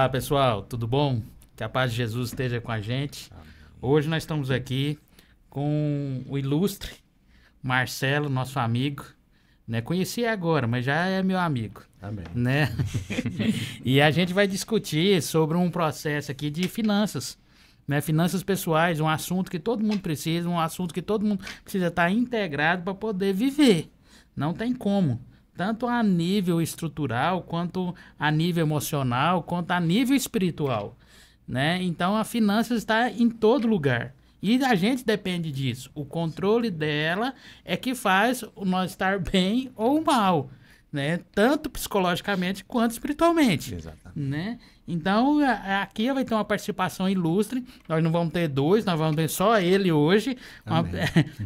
Olá, pessoal, tudo bom? Que a paz de Jesus esteja com a gente. Hoje nós estamos aqui com o ilustre Marcelo, nosso amigo, né? Conheci agora, mas já é meu amigo. Amém. Né? E a gente vai discutir sobre um processo aqui de finanças, né? Finanças pessoais, um assunto que todo mundo precisa, um assunto que todo mundo precisa estar integrado para poder viver. Não tem como. Tanto a nível estrutural, quanto a nível emocional, quanto a nível espiritual, né? Então, a finanças está em todo lugar. E a gente depende disso. O controle dela é que faz nós estar bem ou mal, né? Tanto psicologicamente quanto espiritualmente. Exatamente. Né? Então, aqui vai ter uma participação ilustre. Nós não vamos ter dois, nós vamos ter só ele hoje.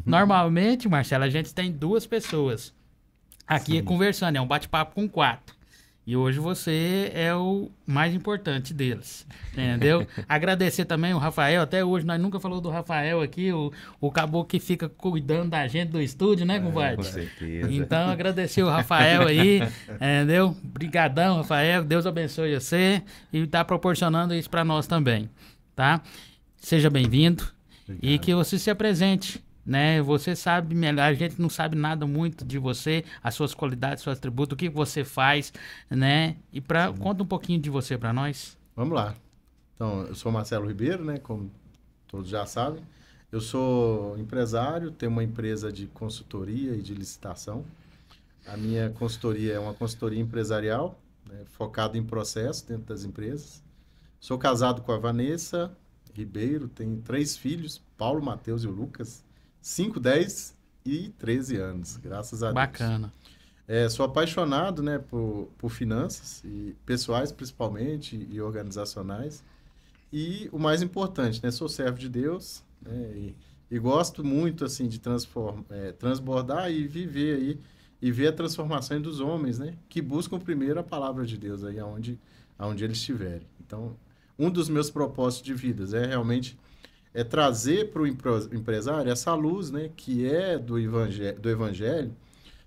Normalmente, Marcelo, a gente tem duas pessoas aqui conversando, é um bate-papo com 4. E hoje você é o mais importante deles, entendeu? Agradecer também o Rafael, até hoje nós nunca falamos do Rafael aqui, o caboclo que fica cuidando da gente do estúdio, né, compadre? Com certeza. Então, agradecer o Rafael aí, entendeu? Brigadão, Rafael, Deus abençoe você e tá proporcionando isso para nós também, tá? Seja bem-vindo e que você se apresente. Né? Você sabe melhor, a gente não sabe nada muito de você, as suas qualidades, seus atributos, o que você faz, né? E conta um pouquinho de você para nós. Vamos lá. Então, eu sou Marcelo Ribeiro, né? Como todos já sabem. Eu sou empresário, tenho uma empresa de consultoria e de licitação. A minha consultoria é uma consultoria empresarial, né? Focada em processos dentro das empresas. Sou casado com a Vanessa Ribeiro, tenho 3 filhos, Paulo, Matheus e o Lucas. 5, 10 e 13 anos, graças a Deus. Bacana. Sou apaixonado, né, por finanças, e pessoais principalmente, e organizacionais. E o mais importante, né, sou servo de Deus, né, e gosto muito assim, de transbordar e viver aí, e ver a transformação dos homens, né, que buscam primeiro a palavra de Deus aí aonde eles estiverem. Então, um dos meus propósitos de vida é realmente trazer para o empresário essa luz, né, que é do evangelho,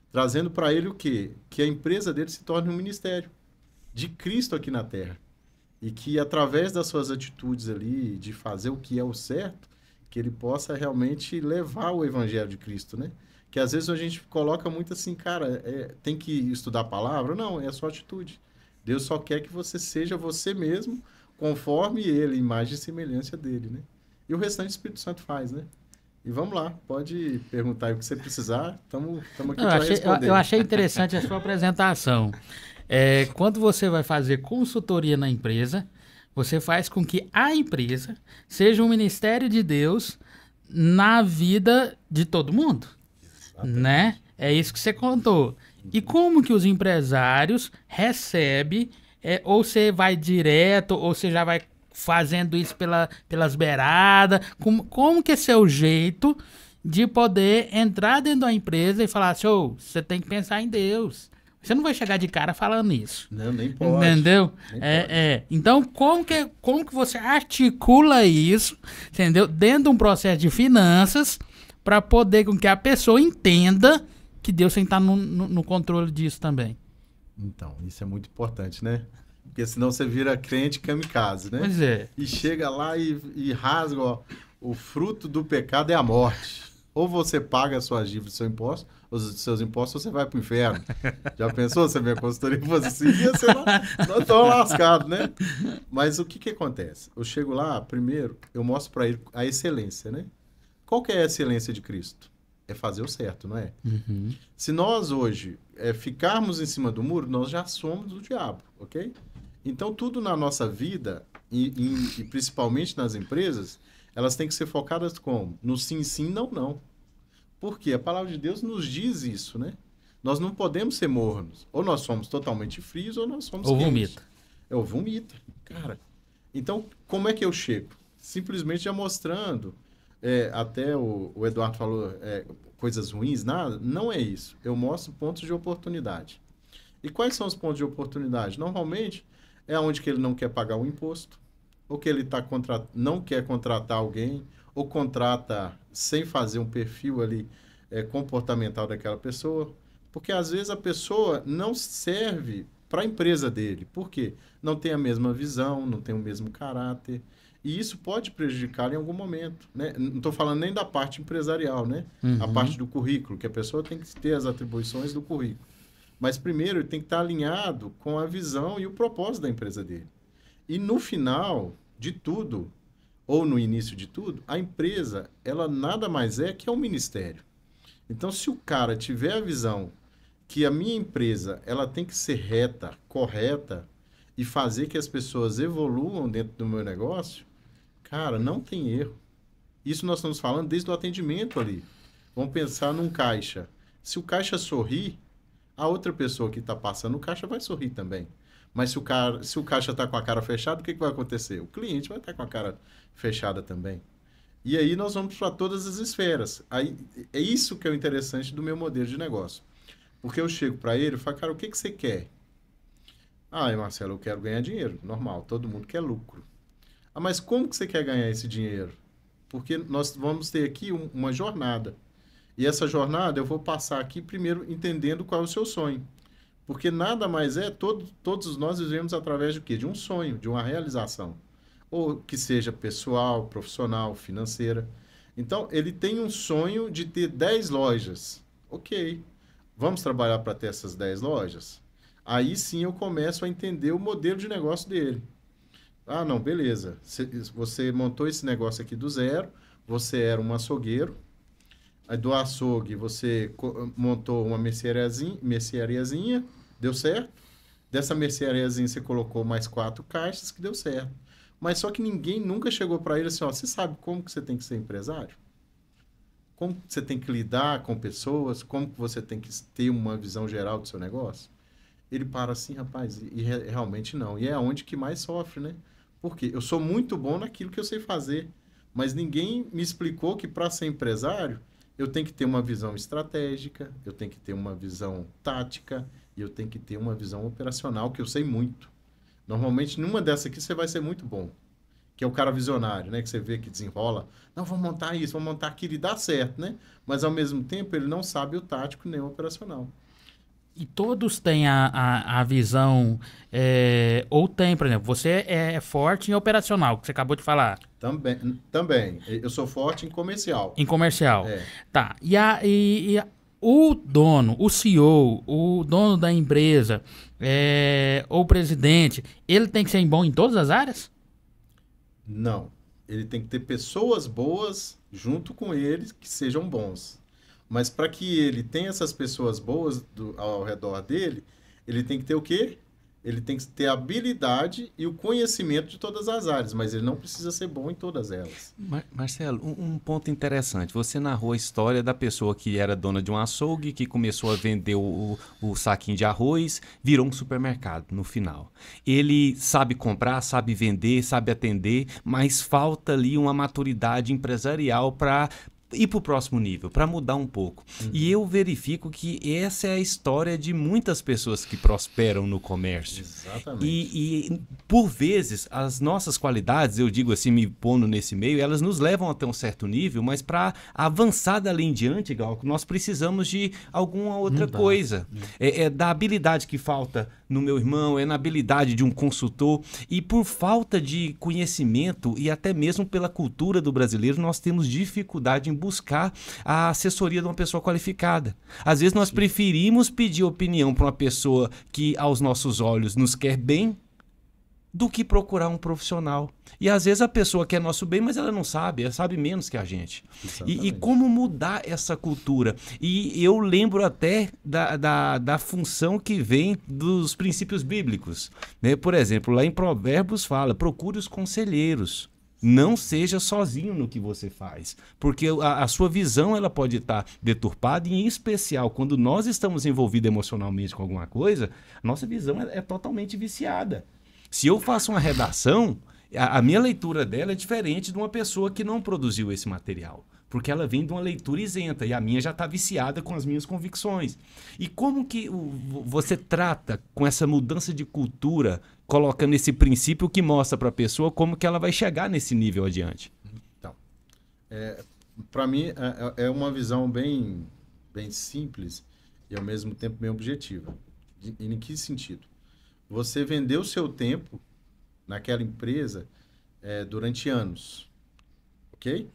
trazendo para ele o quê? Que a empresa dele se torne um ministério de Cristo aqui na Terra. E que através das suas atitudes ali, de fazer o que é o certo, que ele possa realmente levar o evangelho de Cristo, né? Que às vezes a gente coloca muito assim, cara, tem que estudar a palavra? Não, é a sua atitude. Deus só quer que você seja você mesmo, conforme ele, imagem e semelhança dele, né? E o restante o Espírito Santo faz, né? E vamos lá, pode perguntar aí o que você precisar, estamos aqui para responder. Eu achei interessante a sua apresentação. Quando você vai fazer consultoria na empresa, você faz com que a empresa seja um ministério de Deus na vida de todo mundo, né? É isso que você contou. E como que os empresários recebem, ou você vai direto, ou você já vai fazendo isso pelas beiradas, como que é seu jeito de poder entrar dentro da empresa e falar assim, você tem que pensar em Deus. Você não vai chegar de cara falando isso. Não, nem pode. Entendeu? Nem pode. Então, como que você articula isso, entendeu? Dentro de um processo de finanças, para poder com que a pessoa entenda que Deus tem que estar no controle disso também. Então, isso é muito importante, né? Porque senão você vira crente kamikaze, né? Pois é. E chega lá e rasga, ó, o fruto do pecado é a morte. Ou você paga as suas dívidas, os seus impostos, ou você vai para o inferno. Já pensou se a minha consultoria fosse assim? Ia ser nós estamos lascados, né? Mas o que acontece? Eu chego lá, primeiro, eu mostro para ele a excelência, né? Qual que é a excelência de Cristo? É fazer o certo, não é? Uhum. Se nós hoje ficarmos em cima do muro, nós já somos o diabo, ok? Então, tudo na nossa vida, e principalmente nas empresas, elas têm que ser focadas como? No sim, sim, não, não. Porque a palavra de Deus nos diz isso, né? Nós não podemos ser mornos. Ou nós somos totalmente frios, ou nós somos quentes. Vomita. Ou vomita, cara. Então, como é que eu chego? Simplesmente já mostrando, até o Eduardo falou coisas ruins, nada, não é isso. Eu mostro pontos de oportunidade. E quais são os pontos de oportunidade? Normalmente, é onde que ele não quer pagar o imposto, ou que ele não quer contratar alguém, ou contrata sem fazer um perfil ali comportamental daquela pessoa. Porque, às vezes, a pessoa não serve para a empresa dele. Por quê? Não tem a mesma visão, não tem o mesmo caráter. E isso pode prejudicar em algum momento, né? Não estou falando nem da parte empresarial, né? A parte do currículo, que a pessoa tem que ter as atribuições do currículo. Mas primeiro ele tem que estar alinhado com a visão e o propósito da empresa dele. E no final de tudo, ou no início de tudo, a empresa, ela nada mais é que um ministério. Então, se o cara tiver a visão que a minha empresa, ela tem que ser reta, correta e fazer que as pessoas evoluam dentro do meu negócio, cara, não tem erro. Isso nós estamos falando desde o atendimento ali. Vamos pensar num caixa. Se o caixa sorrir, a outra pessoa que está passando o caixa vai sorrir também. Mas se o caixa está com a cara fechada, o que vai acontecer? O cliente vai estar com a cara fechada também. E aí nós vamos para todas as esferas. Aí, é isso que é o interessante do meu modelo de negócio. Porque eu chego para ele e falo, cara, o que você quer? Ah, Marcelo, eu quero ganhar dinheiro. Normal, todo mundo quer lucro. Ah, mas como que você quer ganhar esse dinheiro? Porque nós vamos ter aqui uma jornada. E essa jornada eu vou passar aqui primeiro entendendo qual é o seu sonho. Porque nada mais é, todos nós vivemos através de quê? De um sonho, de uma realização. Ou que seja pessoal, profissional, financeira. Então, ele tem um sonho de ter 10 lojas. Ok, vamos trabalhar para ter essas 10 lojas? Aí sim eu começo a entender o modelo de negócio dele. Ah, não, beleza. Você montou esse negócio aqui do zero, você era um açougueiro, aí do açougue você montou uma merceariazinha, deu certo. Dessa merceariazinha você colocou mais 4 caixas, que deu certo. Mas só que ninguém nunca chegou para ele assim, ó, você sabe como que você tem que ser empresário? Como que você tem que lidar com pessoas? Como que você tem que ter uma visão geral do seu negócio? Ele para assim, rapaz, e realmente não. E é onde que mais sofre, né? Porque eu sou muito bom naquilo que eu sei fazer, mas ninguém me explicou que para ser empresário, eu tenho que ter uma visão estratégica, eu tenho que ter uma visão tática e eu tenho que ter uma visão operacional, que eu sei muito. Normalmente, numa dessa aqui, você vai ser muito bom. Que é o cara visionário, né? Que você vê que desenrola. Não, vamos montar isso, vamos montar aquilo e dá certo, né? Mas, ao mesmo tempo, ele não sabe o tático nem o operacional. E todos têm a visão, ou tem, por exemplo, você é forte em operacional, que você acabou de falar. Também. Eu sou forte em comercial. Em comercial. É. Tá. O dono, o CEO, o dono da empresa, ou o presidente, ele tem que ser bom em todas as áreas? Não. Ele tem que ter pessoas boas junto com ele que sejam bons. Mas para que ele tenha essas pessoas boas ao redor dele, ele tem que ter o quê? Ele tem que ter a habilidade e o conhecimento de todas as áreas, mas ele não precisa ser bom em todas elas. Marcelo, um ponto interessante. Você narrou a história da pessoa que era dona de um açougue, que começou a vender o saquinho de arroz, virou um supermercado no final. Ele sabe comprar, sabe vender, sabe atender, mas falta ali uma maturidade empresarial para ir para o próximo nível, para mudar um pouco. E eu verifico que essa é a história de muitas pessoas que prosperam no comércio. Exatamente. E por vezes, as nossas qualidades, eu digo assim, me pondo nesse meio, elas nos levam até um certo nível, mas para avançar dali em diante, Gal, nós precisamos de alguma outra coisa. É da habilidade que falta no meu irmão, é na habilidade de um consultor. E por falta de conhecimento e até mesmo pela cultura do brasileiro, nós temos dificuldade em buscar a assessoria de uma pessoa qualificada. Às vezes nós preferimos pedir opinião para uma pessoa que aos nossos olhos nos quer bem do que procurar um profissional. E às vezes a pessoa quer nosso bem, mas ela não sabe, ela sabe menos que a gente. E como mudar essa cultura? E eu lembro até da função que vem dos princípios bíblicos, né? Por exemplo, lá em Provérbios fala, procure os conselheiros. Não seja sozinho no que você faz, porque a sua visão ela pode estar deturpada e, em especial, quando nós estamos envolvidos emocionalmente com alguma coisa, nossa visão é totalmente viciada. Se eu faço uma redação, a minha leitura dela é diferente de uma pessoa que não produziu esse material, porque ela vem de uma leitura isenta e a minha já está viciada com as minhas convicções. E como que você trata com essa mudança de cultura, colocando esse princípio que mostra para a pessoa como que ela vai chegar nesse nível adiante? Então, para mim é uma visão bem, bem simples e ao mesmo tempo bem objetiva. Em que sentido? você vendeu o seu tempo naquela empresa durante anos, ok?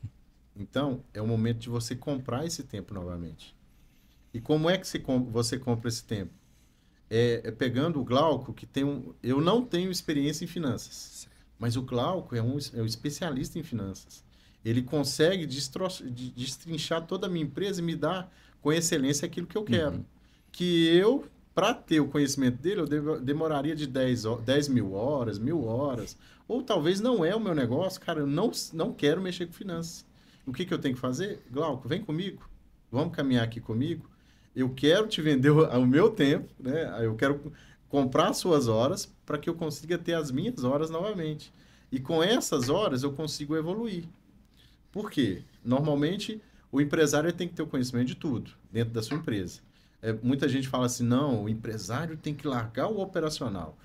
Então, é o momento de você comprar esse tempo novamente. E como é que você compra esse tempo? Pegando o Glauco, que tem eu não tenho experiência em finanças, mas o Glauco é um especialista em finanças. Ele consegue destrinchar toda a minha empresa e me dar com excelência aquilo que eu quero. Uhum. Que eu, para ter o conhecimento dele, eu demoraria de 10 mil horas, 1.000 horas. Ou talvez não é o meu negócio, cara, eu não quero mexer com finanças. O que eu tenho que fazer? Glauco, vem comigo, vamos caminhar aqui comigo. Eu quero te vender o meu tempo, né? Eu quero comprar as suas horas para que eu consiga ter as minhas horas novamente. E com essas horas eu consigo evoluir. Por quê? Normalmente o empresário tem que ter o conhecimento de tudo dentro da sua empresa. Muita gente fala assim, não, o empresário tem que largar o operacional.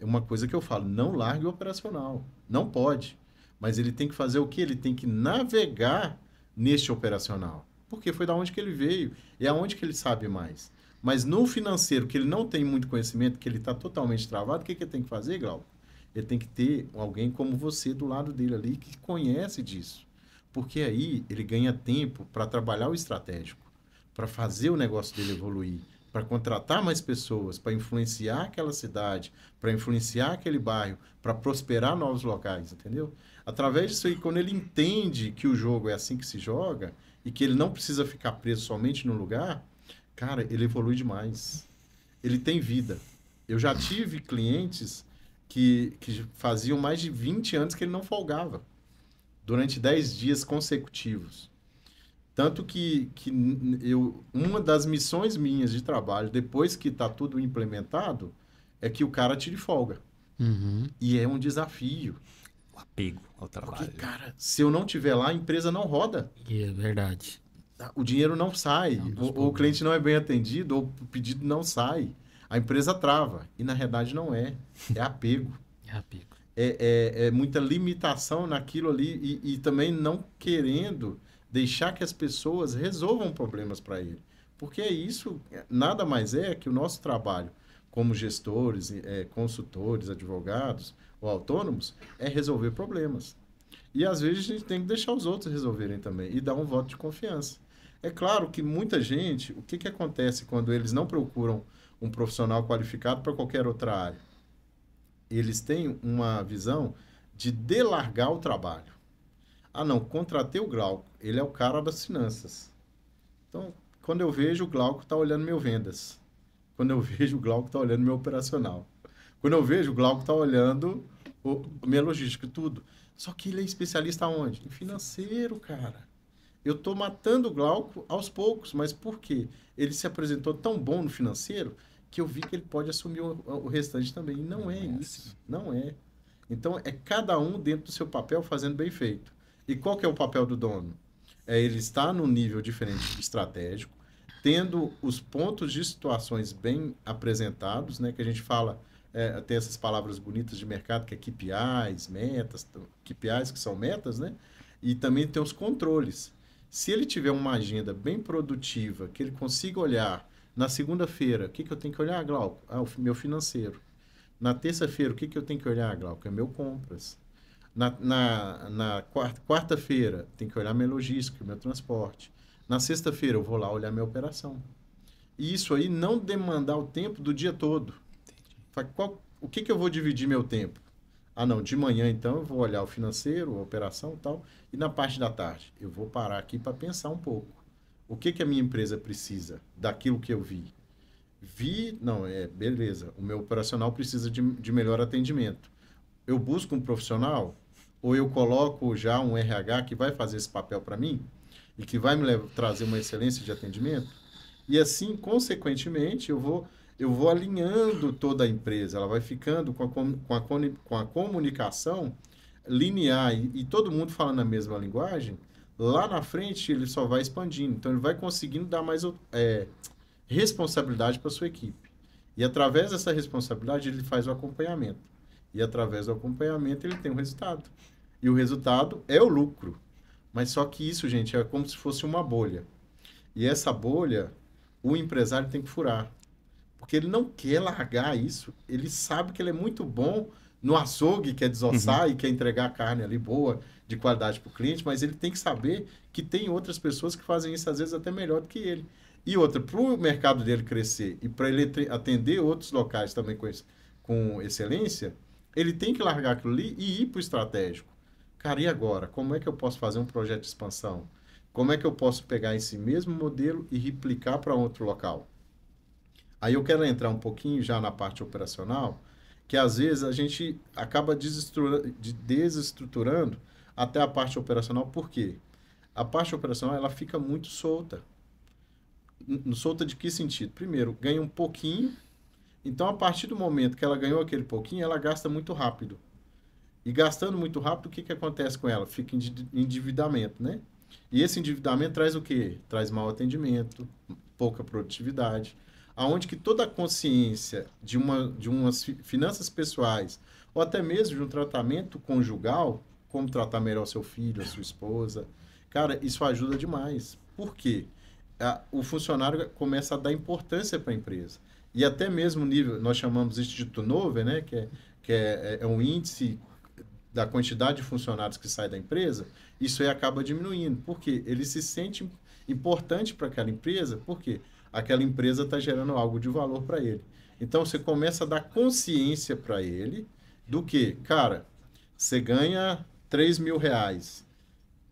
É uma coisa que eu falo, não largue o operacional. Não pode. Mas ele tem que fazer o quê? Ele tem que navegar neste operacional. Porque foi da onde que ele veio e é aonde que ele sabe mais. Mas no financeiro, que ele não tem muito conhecimento, que ele está totalmente travado, o que ele tem que fazer, Glauco? Ele tem que ter alguém como você do lado dele ali que conhece disso. Porque aí ele ganha tempo para trabalhar o estratégico, para fazer o negócio dele evoluir, para contratar mais pessoas, para influenciar aquela cidade, para influenciar aquele bairro, para prosperar novos locais, entendeu? Através disso aí, quando ele entende que o jogo é assim que se joga e que ele não precisa ficar preso somente no lugar, cara, ele evolui demais. Ele tem vida. Eu já tive clientes que faziam mais de 20 anos que ele não folgava, durante 10 dias consecutivos. Tanto que uma das missões minhas de trabalho, depois que está tudo implementado, é que o cara tire folga. Uhum. E é um desafio. O apego ao trabalho. Porque, cara, se eu não estiver lá, a empresa não roda. E é verdade. O dinheiro não sai. Ou o cliente não é bem atendido, ou o pedido não sai. A empresa trava. E, na realidade, não é. É apego. É apego. É muita limitação naquilo ali e também não querendo deixar que as pessoas resolvam problemas para ele. Porque isso nada mais é que o nosso trabalho como gestores, consultores, advogados ou autônomos é resolver problemas. E às vezes a gente tem que deixar os outros resolverem também e dar um voto de confiança. É claro que muita gente, o que acontece quando eles não procuram um profissional qualificado para qualquer outra área? Eles têm uma visão de delargar o trabalho. Ah, não, contratei o Glauco, ele é o cara das finanças. Então, quando eu vejo, o Glauco está olhando meu vendas. Quando eu vejo, o Glauco está olhando meu operacional. Quando eu vejo, o Glauco está olhando minha logística, tudo. Só que ele é especialista aonde? Em financeiro, cara. Eu estou matando o Glauco aos poucos, mas por quê? Ele se apresentou tão bom no financeiro que eu vi que ele pode assumir o restante também. E não é isso. Não é. Então, é cada um dentro do seu papel fazendo bem feito. E qual que é o papel do dono? É ele estar num nível diferente estratégico, tendo os pontos de situações bem apresentados, né? Que a gente fala, tem essas palavras bonitas de mercado, que é KPIs, metas, KPIs que são metas, né? E também tem os controles. Se ele tiver uma agenda bem produtiva, que ele consiga olhar na segunda-feira, o que eu tenho que olhar, Glauco? O meu financeiro. Na terça-feira, o que eu tenho que olhar, Glauco? É meu compras. Na quarta-feira, tem que olhar minha logística, meu transporte. Na sexta-feira, eu vou lá olhar minha operação. E isso aí não demandar o tempo do dia todo. O que eu vou dividir meu tempo? Ah, não, de manhã, então, eu vou olhar o financeiro, a operação e tal. E na parte da tarde, eu vou parar aqui para pensar um pouco. O que a minha empresa precisa daquilo que eu vi? Beleza, o meu operacional precisa de melhor atendimento. Eu busco um profissional ou eu coloco já um RH que vai fazer esse papel para mim e que vai me trazer uma excelência de atendimento? E assim, consequentemente, eu vou alinhando toda a empresa. Ela vai ficando com a comunicação linear e todo mundo falando a mesma linguagem. Lá na frente, ele só vai expandindo. Então, ele vai conseguindo dar mais responsabilidade para a sua equipe. E através dessa responsabilidade, ele faz o acompanhamento. E através do acompanhamento, ele tem o resultado. E o resultado é o lucro. Mas só que isso, gente, é como se fosse uma bolha. E essa bolha, o empresário tem que furar. porque ele não quer largar isso. Ele sabe que ele é muito bom no açougue, quer desossar e quer entregar a carne ali boa, de qualidade para o cliente, mas ele tem que saber que tem outras pessoas que fazem isso, às vezes, até melhor do que ele. E outra, para o mercado dele crescer e para ele atender outros locais também com excelência, ele tem que largar aquilo ali e ir para o estratégico. Cara, e agora? Como é que eu posso fazer um projeto de expansão? Como é que eu posso pegar esse mesmo modelo e replicar para outro local? Aí eu quero entrar um pouquinho já na parte operacional, que às vezes a gente acaba desestruturando até a parte operacional. Por quê? A parte operacional ela fica muito solta. Solta de que sentido? Primeiro, ganha um pouquinho. Então, a partir do momento que ela ganhou aquele pouquinho, ela gasta muito rápido. E gastando muito rápido, o que acontece com ela? Fica em endividamento, né? E esse endividamento traz o quê? Traz mau atendimento, pouca produtividade, aonde que toda a consciência de umas finanças pessoais, ou até mesmo de um tratamento conjugal, como tratar melhor seu filho, a sua esposa, cara, isso ajuda demais. Por quê? O funcionário começa a dar importância para a empresa. E até mesmo nível, nós chamamos isso de turnover, né? que é um índice da quantidade de funcionários que sai da empresa, isso aí acaba diminuindo. Por quê? Ele se sente importante para aquela empresa, porque aquela empresa está gerando algo de valor para ele. Então, você começa a dar consciência para ele do que, cara, você ganha R$3.000.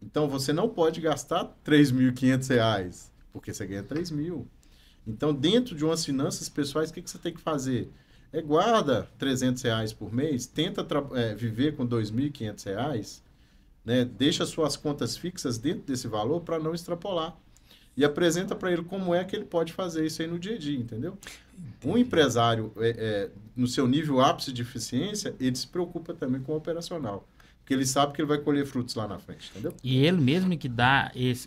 Então, você não pode gastar R$3.500, porque você ganha 3.000. Então, dentro de umas finanças pessoais, o que você tem que fazer? Guarda R$300 por mês, tenta viver com R$2.500, né? Deixa suas contas fixas dentro desse valor para não extrapolar. E apresenta para ele como é que ele pode fazer isso aí no dia a dia, entendeu? Um empresário, no seu nível ápice de eficiência, ele se preocupa também com o operacional. Porque ele sabe que ele vai colher frutos lá na frente, entendeu? E ele mesmo que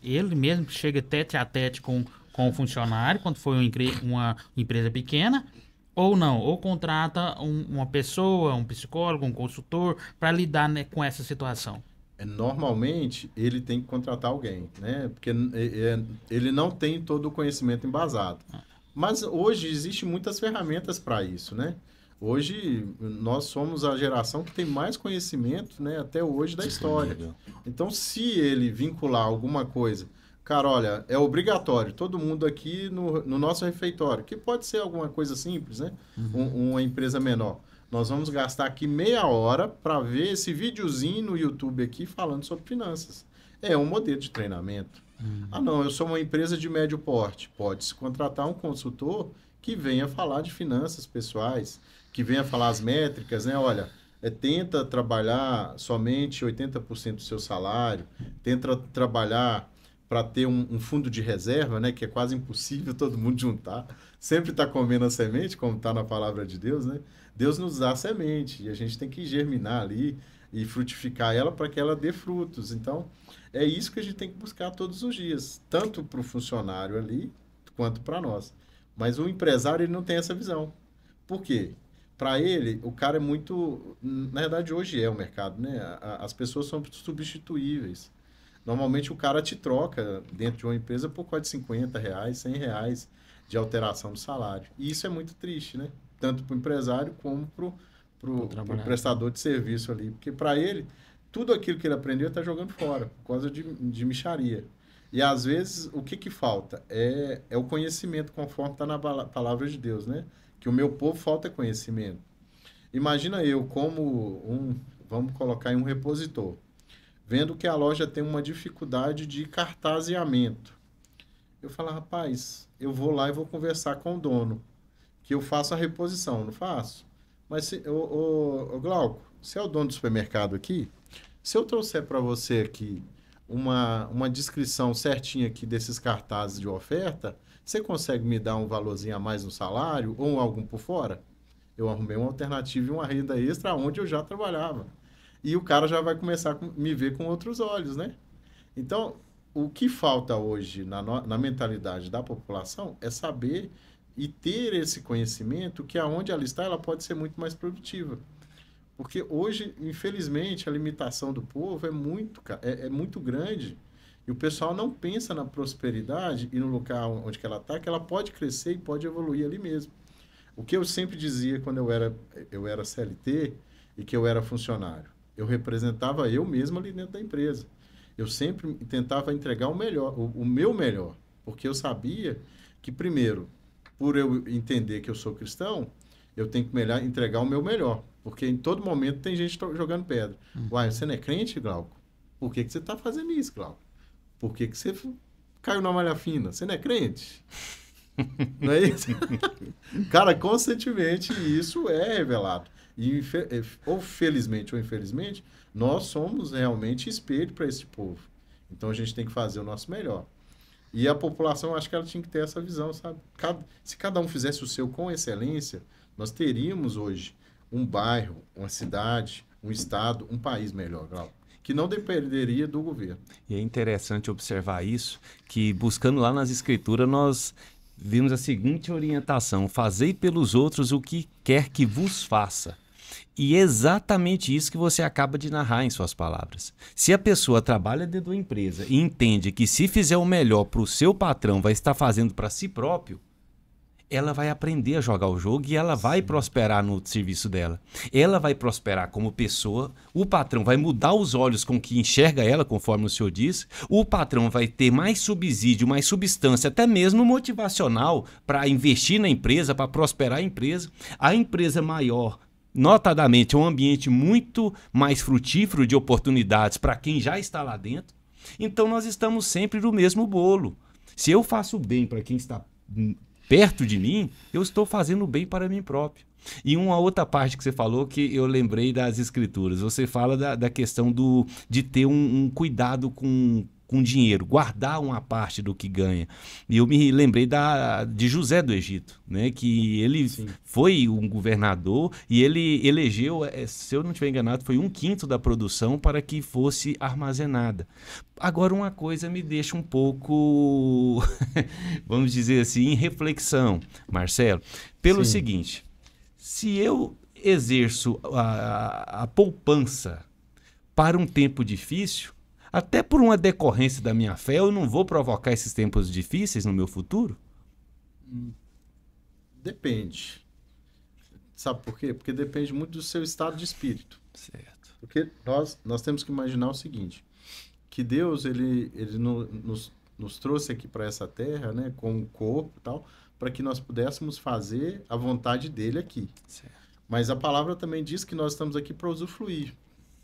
ele mesmo que chega tete a tete com o funcionário, quando for uma empresa pequena, ou não, ou contrata uma pessoa, um psicólogo, um consultor, para lidar, né, com essa situação. Normalmente, ele tem que contratar alguém, né? Porque ele não tem todo o conhecimento embasado. Mas hoje existem muitas ferramentas para isso, né? Hoje, nós somos a geração que tem mais conhecimento, né, até hoje da história. Então, se ele vincular alguma coisa... Cara, olha, é obrigatório, todo mundo aqui no nosso refeitório, que pode ser alguma coisa simples, né? Uma empresa menor. Nós vamos gastar aqui meia hora para ver esse videozinho no YouTube aqui falando sobre finanças. É um modelo de treinamento. Ah, não, eu sou uma empresa de médio porte. Pode-se contratar um consultor que venha falar de finanças pessoais, que venha falar as métricas, né? Olha, tenta trabalhar somente 80% do seu salário, tenta trabalhar para ter um fundo de reserva, né? Que é quase impossível todo mundo juntar. Sempre está comendo a semente, como está na palavra de Deus, né? Deus nos dá a semente e a gente tem que germinar ali e frutificar ela para que ela dê frutos. Então, é isso que a gente tem que buscar todos os dias, tanto para o funcionário ali, quanto para nós. Mas o empresário, ele não tem essa visão. Por quê? Para ele, o cara é muito... Na verdade, hoje é o mercado, né? As pessoas são substituíveis. Normalmente, o cara te troca dentro de uma empresa por quase R$50, R$100 de alteração do salário. E isso é muito triste, né? Tanto para o empresário como para o prestador de serviço ali. Porque para ele, tudo aquilo que ele aprendeu está jogando fora, por causa de mixaria. E às vezes, o que falta? É o conhecimento, conforme está na palavra de Deus, né? Que o meu povo falta conhecimento. Imagina eu como vamos colocar em um repositor, vendo que a loja tem uma dificuldade de cartazeamento. Eu falo, rapaz, eu vou lá e vou conversar com o dono, que eu faço a reposição, não faço? Mas, Glauco, você é o dono do supermercado aqui? Se eu trouxer para você aqui uma descrição certinha aqui desses cartazes de oferta, você consegue me dar um valorzinho a mais no salário ou algum por fora? Eu arrumei uma alternativa e uma renda extra onde eu já trabalhava. E o cara já vai começar a me ver com outros olhos, né? Então, o que falta hoje na mentalidade da população é saber e ter esse conhecimento que aonde ela está, ela pode ser muito mais produtiva. Porque hoje, infelizmente, a limitação do povo é muito grande e o pessoal não pensa na prosperidade e no local onde que ela está, que ela pode crescer e pode evoluir ali mesmo. O que eu sempre dizia quando eu era CLT e que eu era funcionário, eu representava eu mesmo ali dentro da empresa. Eu sempre tentava entregar o melhor, o meu melhor, porque eu sabia que, primeiro, por eu entender que eu sou cristão, eu tenho que entregar o meu melhor, porque em todo momento tem gente jogando pedra. Uai, você não é crente, Glauco? Por que você está fazendo isso, Glauco? Por que você caiu na malha fina? Você não é crente? Não é isso? Cara, constantemente isso é revelado. E, ou felizmente ou infelizmente, nós somos realmente espelho para esse povo. Então a gente tem que fazer o nosso melhor. E a população, acho que ela tinha que ter essa visão, sabe? Se cada um fizesse o seu com excelência, nós teríamos hoje um bairro, uma cidade, um estado, um país melhor, Glauco, que não dependeria do governo. E é interessante observar isso, que buscando lá nas escrituras nós vimos a seguinte orientação: fazei pelos outros o que quer que vos faça. E é exatamente isso que você acaba de narrar em suas palavras. Se a pessoa trabalha dentro da empresa e entende que se fizer o melhor para o seu patrão, vai estar fazendo para si próprio, ela vai aprender a jogar o jogo e ela vai prosperar no serviço dela. Ela vai prosperar como pessoa, o patrão vai mudar os olhos com que enxerga ela, conforme o senhor diz, o patrão vai ter mais subsídio, mais substância, até mesmo motivacional para investir na empresa, para prosperar a empresa maior. Notadamente, é um ambiente muito mais frutífero de oportunidades para quem já está lá dentro. Então, nós estamos sempre no mesmo bolo. Se eu faço bem para quem está perto de mim, eu estou fazendo bem para mim próprio. E uma outra parte que você falou que eu lembrei das escrituras. Você fala da questão de ter um cuidado com dinheiro, guardar uma parte do que ganha. E eu me lembrei de José do Egito, né? Que ele foi um governador e ele elegeu, se eu não estiver enganado, foi 1/5 da produção para que fosse armazenada. Agora, uma coisa me deixa um pouco, vamos dizer assim, em reflexão, Marcelo, pelo seguinte: se eu exerço a poupança para um tempo difícil, até por uma decorrência da minha fé, eu não vou provocar esses tempos difíceis no meu futuro? Depende. Sabe por quê? Porque depende muito do seu estado de espírito. Certo. Porque nós temos que imaginar o seguinte, que Deus ele nos trouxe aqui para essa terra, né, com um corpo e tal, para que nós pudéssemos fazer a vontade dele aqui. Certo. Mas a palavra também diz que nós estamos aqui para usufruir,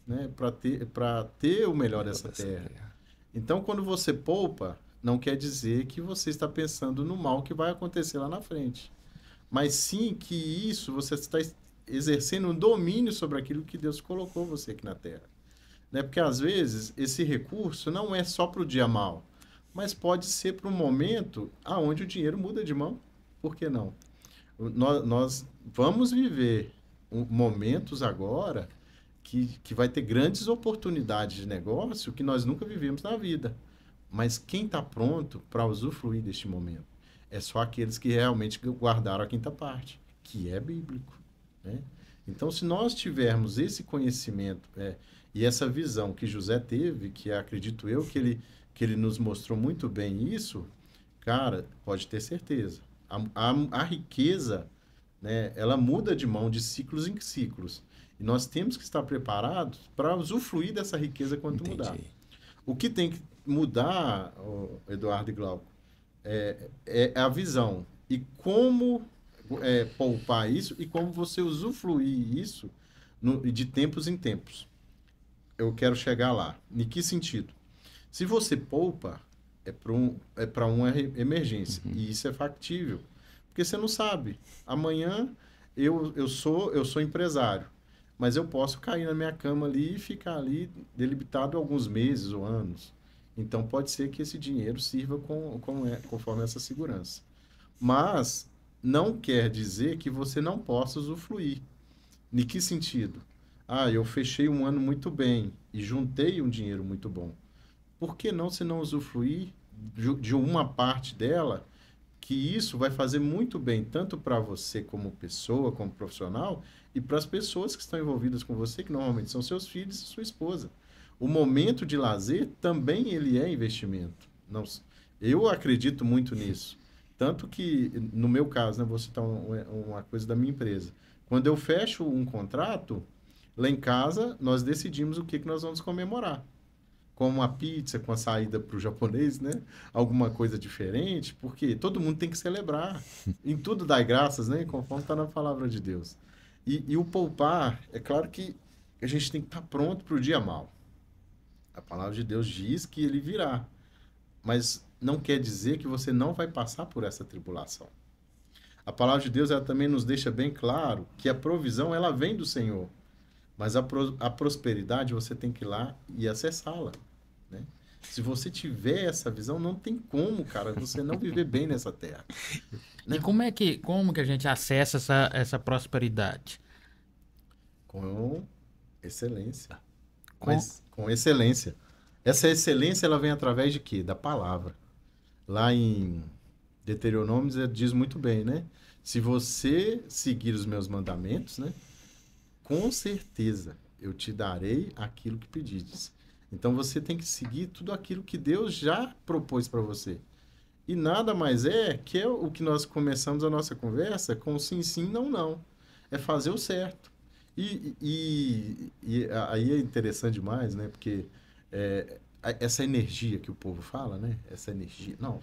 né, para ter o melhor dessa terra. Então, quando você poupa, não quer dizer que você está pensando no mal que vai acontecer lá na frente. Mas sim que isso, você está exercendo um domínio sobre aquilo que Deus colocou você aqui na terra. Né? Porque, às vezes, esse recurso não é só para o dia mal, mas pode ser para um momento onde o dinheiro muda de mão. Por que não? Nós vamos viver momentos agora que vai ter grandes oportunidades de negócio que nós nunca vivemos na vida. Mas quem está pronto para usufruir deste momento? É só aqueles que realmente guardaram a quinta parte, que é bíblico. Né? Então, se nós tivermos esse conhecimento e essa visão que José teve, que acredito eu que ele nos mostrou muito bem isso, cara, pode ter certeza. A riqueza, né, ela muda de mão de ciclos em ciclos. E nós temos que estar preparados para usufruir dessa riqueza quando mudar. O que tem que mudar, Eduardo e Glauco, é a visão. E como poupar isso e como você usufruir isso de tempos em tempos. Eu quero chegar lá. Em que sentido? Se você poupa, é para uma emergência. E isso é factível. Porque você não sabe. Amanhã eu sou empresário. Mas eu posso cair na minha cama ali e ficar ali delimitado alguns meses ou anos. Então, pode ser que esse dinheiro sirva conforme essa segurança. Mas não quer dizer que você não possa usufruir. Em que sentido? Eu fechei um ano muito bem e juntei um dinheiro muito bom. Por que não se não usufruir de uma parte dela, que isso vai fazer muito bem, tanto para você como pessoa, como profissional, e para as pessoas que estão envolvidas com você, que normalmente são seus filhos e sua esposa. O momento de lazer também ele é investimento. Eu acredito muito nisso. Tanto que, no meu caso, né, vou citar uma coisa da minha empresa. Quando eu fecho um contrato, lá em casa, nós decidimos o que nós vamos comemorar. Como uma pizza com a saída para o japonês, né? Alguma coisa diferente, porque todo mundo tem que celebrar. Em tudo dai graças, né? Conforme está na palavra de Deus. E o poupar, é claro que a gente tem que estar pronto para o dia mau. A palavra de Deus diz que ele virá. Mas não quer dizer que você não vai passar por essa tribulação. A palavra de Deus ela também nos deixa bem claro que a provisão ela vem do Senhor. Mas a prosperidade você tem que ir lá e acessá-la. Né? Se você tiver essa visão, não tem como, cara, você não viver bem nessa terra. Né? E como que a gente acessa essa prosperidade? Com excelência. Mas com excelência. Essa excelência ela vem através de quê? Da palavra. Lá em Deuteronômio diz muito bem, né? Se você seguir os meus mandamentos, né? Com certeza eu te darei aquilo que pedires. Então você tem que seguir tudo aquilo que Deus já propôs para você. E nada mais que é o que nós começamos a nossa conversa com sim, sim, não, não. É fazer o certo. E aí é interessante demais, né? Porque essa energia que o povo fala, né? Essa energia. Não,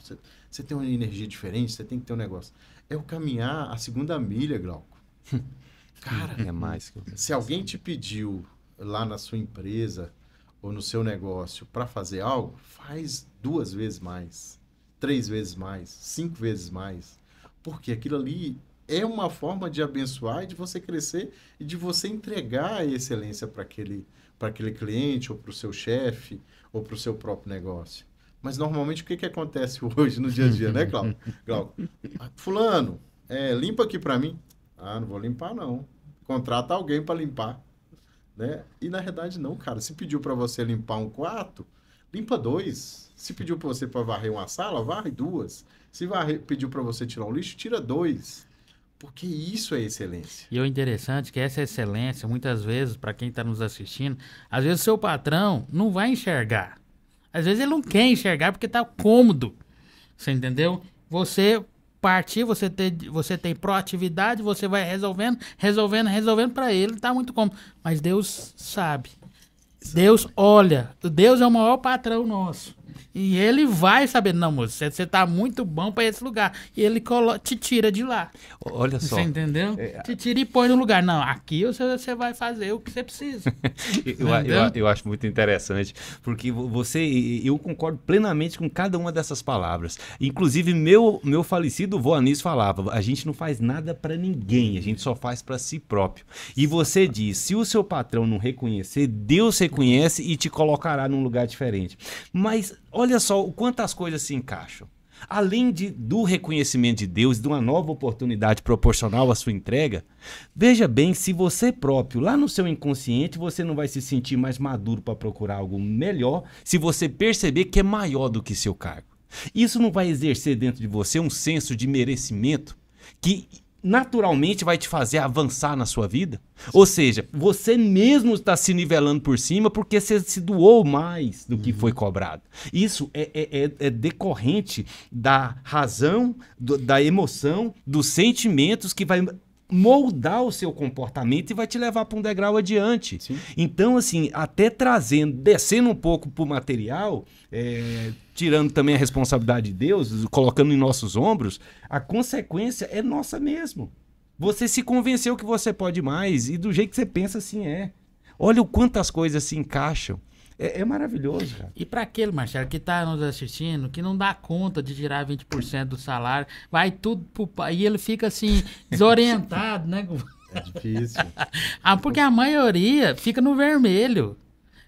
você tem uma energia diferente, você tem que ter um negócio. É o caminhar a segunda milha, Glauco. Cara, é mais que se alguém te pediu lá na sua empresa ou no seu negócio para fazer algo, faz 2 vezes mais, 3 vezes mais, 5 vezes mais. Porque aquilo ali é uma forma de abençoar e de você crescer e de você entregar a excelência para aquele cliente ou para o seu chefe ou para o seu próprio negócio. Mas normalmente o que acontece hoje no dia a dia, né, Glauco? Fulano, limpa aqui para mim. Ah, não vou limpar não. Contrata alguém para limpar. Né? E na verdade não, cara. Se pediu para você limpar um quarto, limpa 2. Se pediu para você para varrer uma sala, varre 2. Se pediu para você tirar um lixo, tira 2. Porque isso é excelência. E o interessante é que essa excelência, muitas vezes, para quem está nos assistindo, às vezes o seu patrão não vai enxergar. Às vezes ele não quer enxergar porque está cômodo. Você entendeu? Você partir, você tem proatividade, você vai resolvendo para ele, tá muito cômodo. Mas Deus sabe. Deus olha. Deus é o maior patrão nosso. E ele vai saber, não, moço, você tá muito bom para esse lugar. E ele te tira de lá. Olha só. Você entendeu? Te tira e põe no lugar. Não, aqui você vai fazer o que você precisa. eu acho muito interessante, porque eu concordo plenamente com cada uma dessas palavras. Inclusive, meu falecido vô Anísio falava, a gente não faz nada para ninguém, a gente só faz para si próprio. E você diz, se o seu patrão não reconhecer, Deus reconhece e te colocará num lugar diferente. Mas olha só o quanto as coisas se encaixam. Além do reconhecimento de Deus, de uma nova oportunidade proporcional à sua entrega, veja bem, se você próprio, lá no seu inconsciente, você não vai se sentir mais maduro para procurar algo melhor, se você perceber que é maior do que seu cargo. Isso não vai exercer dentro de você um senso de merecimento que naturalmente vai te fazer avançar na sua vida? Ou seja, você mesmo está se nivelando por cima porque você se doou mais do que foi cobrado. Isso é decorrente da razão, da emoção, dos sentimentos que vai moldar o seu comportamento e vai te levar para um degrau adiante. Sim. Então, assim, até descendo um pouco para o material, tirando também a responsabilidade de Deus, colocando em nossos ombros, a consequência é nossa mesmo. Você se convenceu que você pode mais e do jeito que você pensa, assim é. Olha o quanto as coisas se encaixam. É maravilhoso, cara. E para aquele, Marcelo, que está nos assistindo, que não dá conta de tirar 20% do salário, vai tudo e ele fica assim, desorientado, né? É difícil. Porque a maioria fica no vermelho.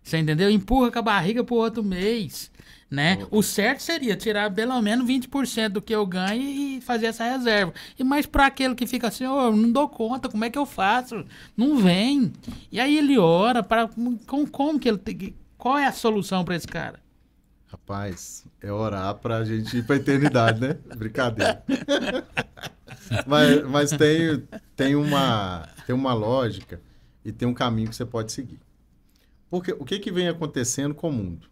Você entendeu? Empurra com a barriga pro outro mês. Né? O certo seria tirar pelo menos 20% do que eu ganho e fazer essa reserva. Mas para aquele que fica assim, não dou conta, como é que eu faço? Não vem. E aí ele ora como que ele qual é a solução para esse cara? Rapaz, é orar pra gente ir pra eternidade, né? Brincadeira. mas tem uma lógica e tem um caminho que você pode seguir. Porque o que vem acontecendo com o mundo?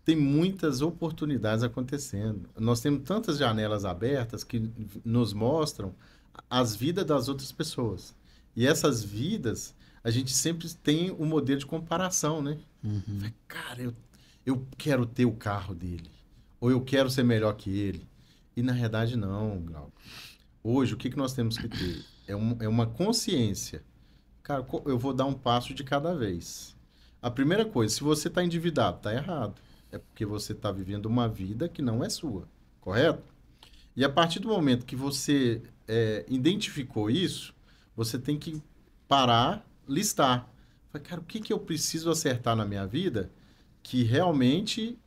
tem muitas oportunidades acontecendo. Nós temos tantas janelas abertas que nos mostram as vidas das outras pessoas. E essas vidas, a gente sempre tem um modelo de comparação, né? Cara, eu quero ter o carro dele. Ou eu quero ser melhor que ele. E na realidade não, Glauco. Hoje, o que nós temos que ter? É uma consciência. Cara, eu vou dar um passo de cada vez. A primeira coisa, se você está endividado, está errado. É porque você está vivendo uma vida que não é sua, correto? E a partir do momento que você identificou isso, você tem que parar, listar. Cara, o que eu preciso acertar na minha vida que realmente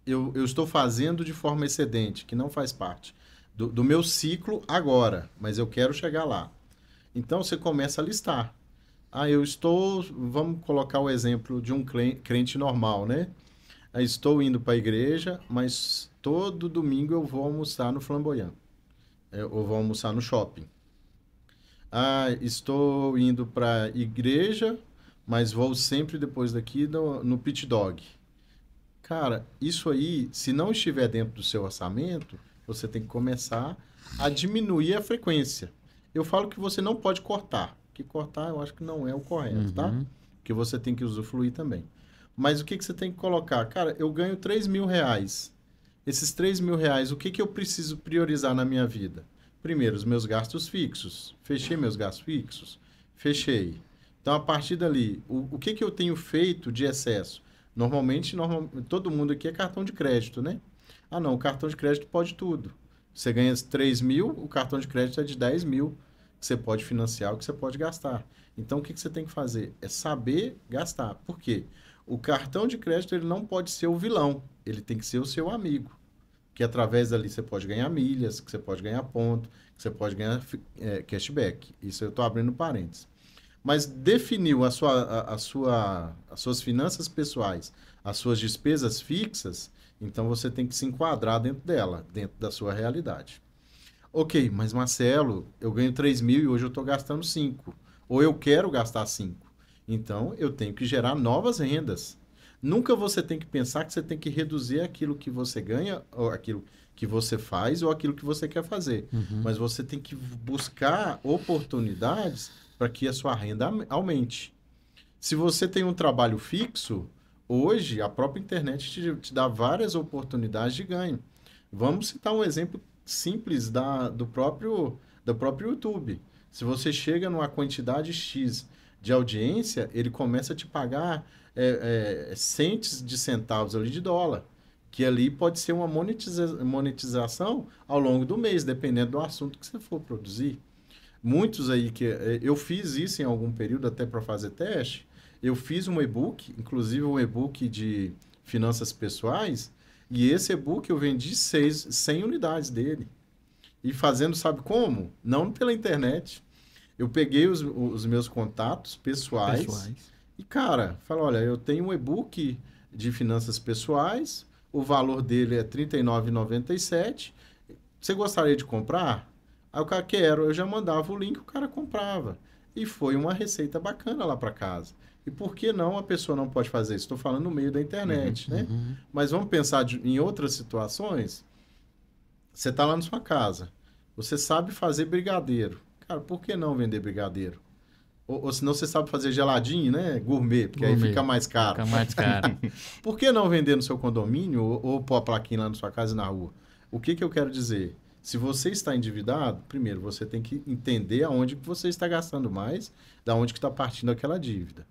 eu estou fazendo de forma excedente, que não faz parte do meu ciclo agora, mas eu quero chegar lá. Então, você começa a listar. Vamos colocar o exemplo de um crente normal, né? Estou indo para a igreja, mas todo domingo eu vou almoçar no Flamboyant. Ou vou almoçar no shopping. Estou indo para a igreja, mas vou sempre depois daqui no Pit Dog. Cara, isso aí, se não estiver dentro do seu orçamento, você tem que começar a diminuir a frequência. Eu falo que você não pode cortar. Que cortar eu acho que não é o correto, tá? Porque você tem que usufruir também. Mas o que você tem que colocar? Cara, eu ganho R$3.000. Esses R$3.000, o que eu preciso priorizar na minha vida? Primeiro, os meus gastos fixos. Fechei meus gastos fixos? Fechei. Então, a partir dali, o que eu tenho feito de excesso? Normalmente, todo mundo aqui é cartão de crédito, né? Não, o cartão de crédito pode tudo. Você ganha 3.000, o cartão de crédito é de 10.000, que você pode financiar, o que você pode gastar. Então, o que você tem que fazer? É saber gastar. Por quê? O cartão de crédito ele não pode ser o vilão, ele tem que ser o seu amigo. Que através dali você pode ganhar milhas, que você pode ganhar ponto, que você pode ganhar cashback. Isso eu estou abrindo parênteses. Mas definiu as suas finanças pessoais, as suas despesas fixas, então você tem que se enquadrar dentro dela, dentro da sua realidade. Ok, mas Marcelo, eu ganho 3.000 e hoje eu estou gastando 5. Ou eu quero gastar 5. Então, eu tenho que gerar novas rendas. Nunca você tem que pensar que você tem que reduzir aquilo que você ganha, ou aquilo que você faz, ou aquilo que você quer fazer. Mas você tem que buscar oportunidades para que a sua renda aumente. Se você tem um trabalho fixo, hoje a própria internet te dá várias oportunidades de ganho. Vamos citar um exemplo simples do próprio YouTube. Se você chega numa quantidade X de audiência, ele começa a te pagar centes de centavos ali de dólar, que ali pode ser uma monetização ao longo do mês, dependendo do assunto que você for produzir. Muitos aí eu fiz isso em algum período até para fazer teste. Eu fiz um e-book, inclusive um e-book de finanças pessoais, e esse e-book eu vendi 100 unidades dele. E fazendo, sabe como? Não pela internet. Eu peguei os meus contatos pessoais. E, cara, falei, olha, eu tenho um e-book de finanças pessoais, o valor dele é R$ 39,97. Você gostaria de comprar? Aí o cara, quero. Eu já mandava o link, o cara comprava. E foi uma receita bacana lá para casa. E por que não a pessoa não pode fazer isso? Estou falando no meio da internet, né? Mas vamos pensar em outras situações. Você está lá na sua casa. Você sabe fazer brigadeiro. Cara, por que não vender brigadeiro? Ou senão você sabe fazer geladinho, né? Gourmet, porque aí fica mais caro. Fica mais caro. Por que não vender no seu condomínio ou pôr a plaquinha lá na sua casa e na rua? O que eu quero dizer? Se você está endividado, primeiro, você tem que entender aonde você está gastando mais, da onde que está partindo aquela dívida.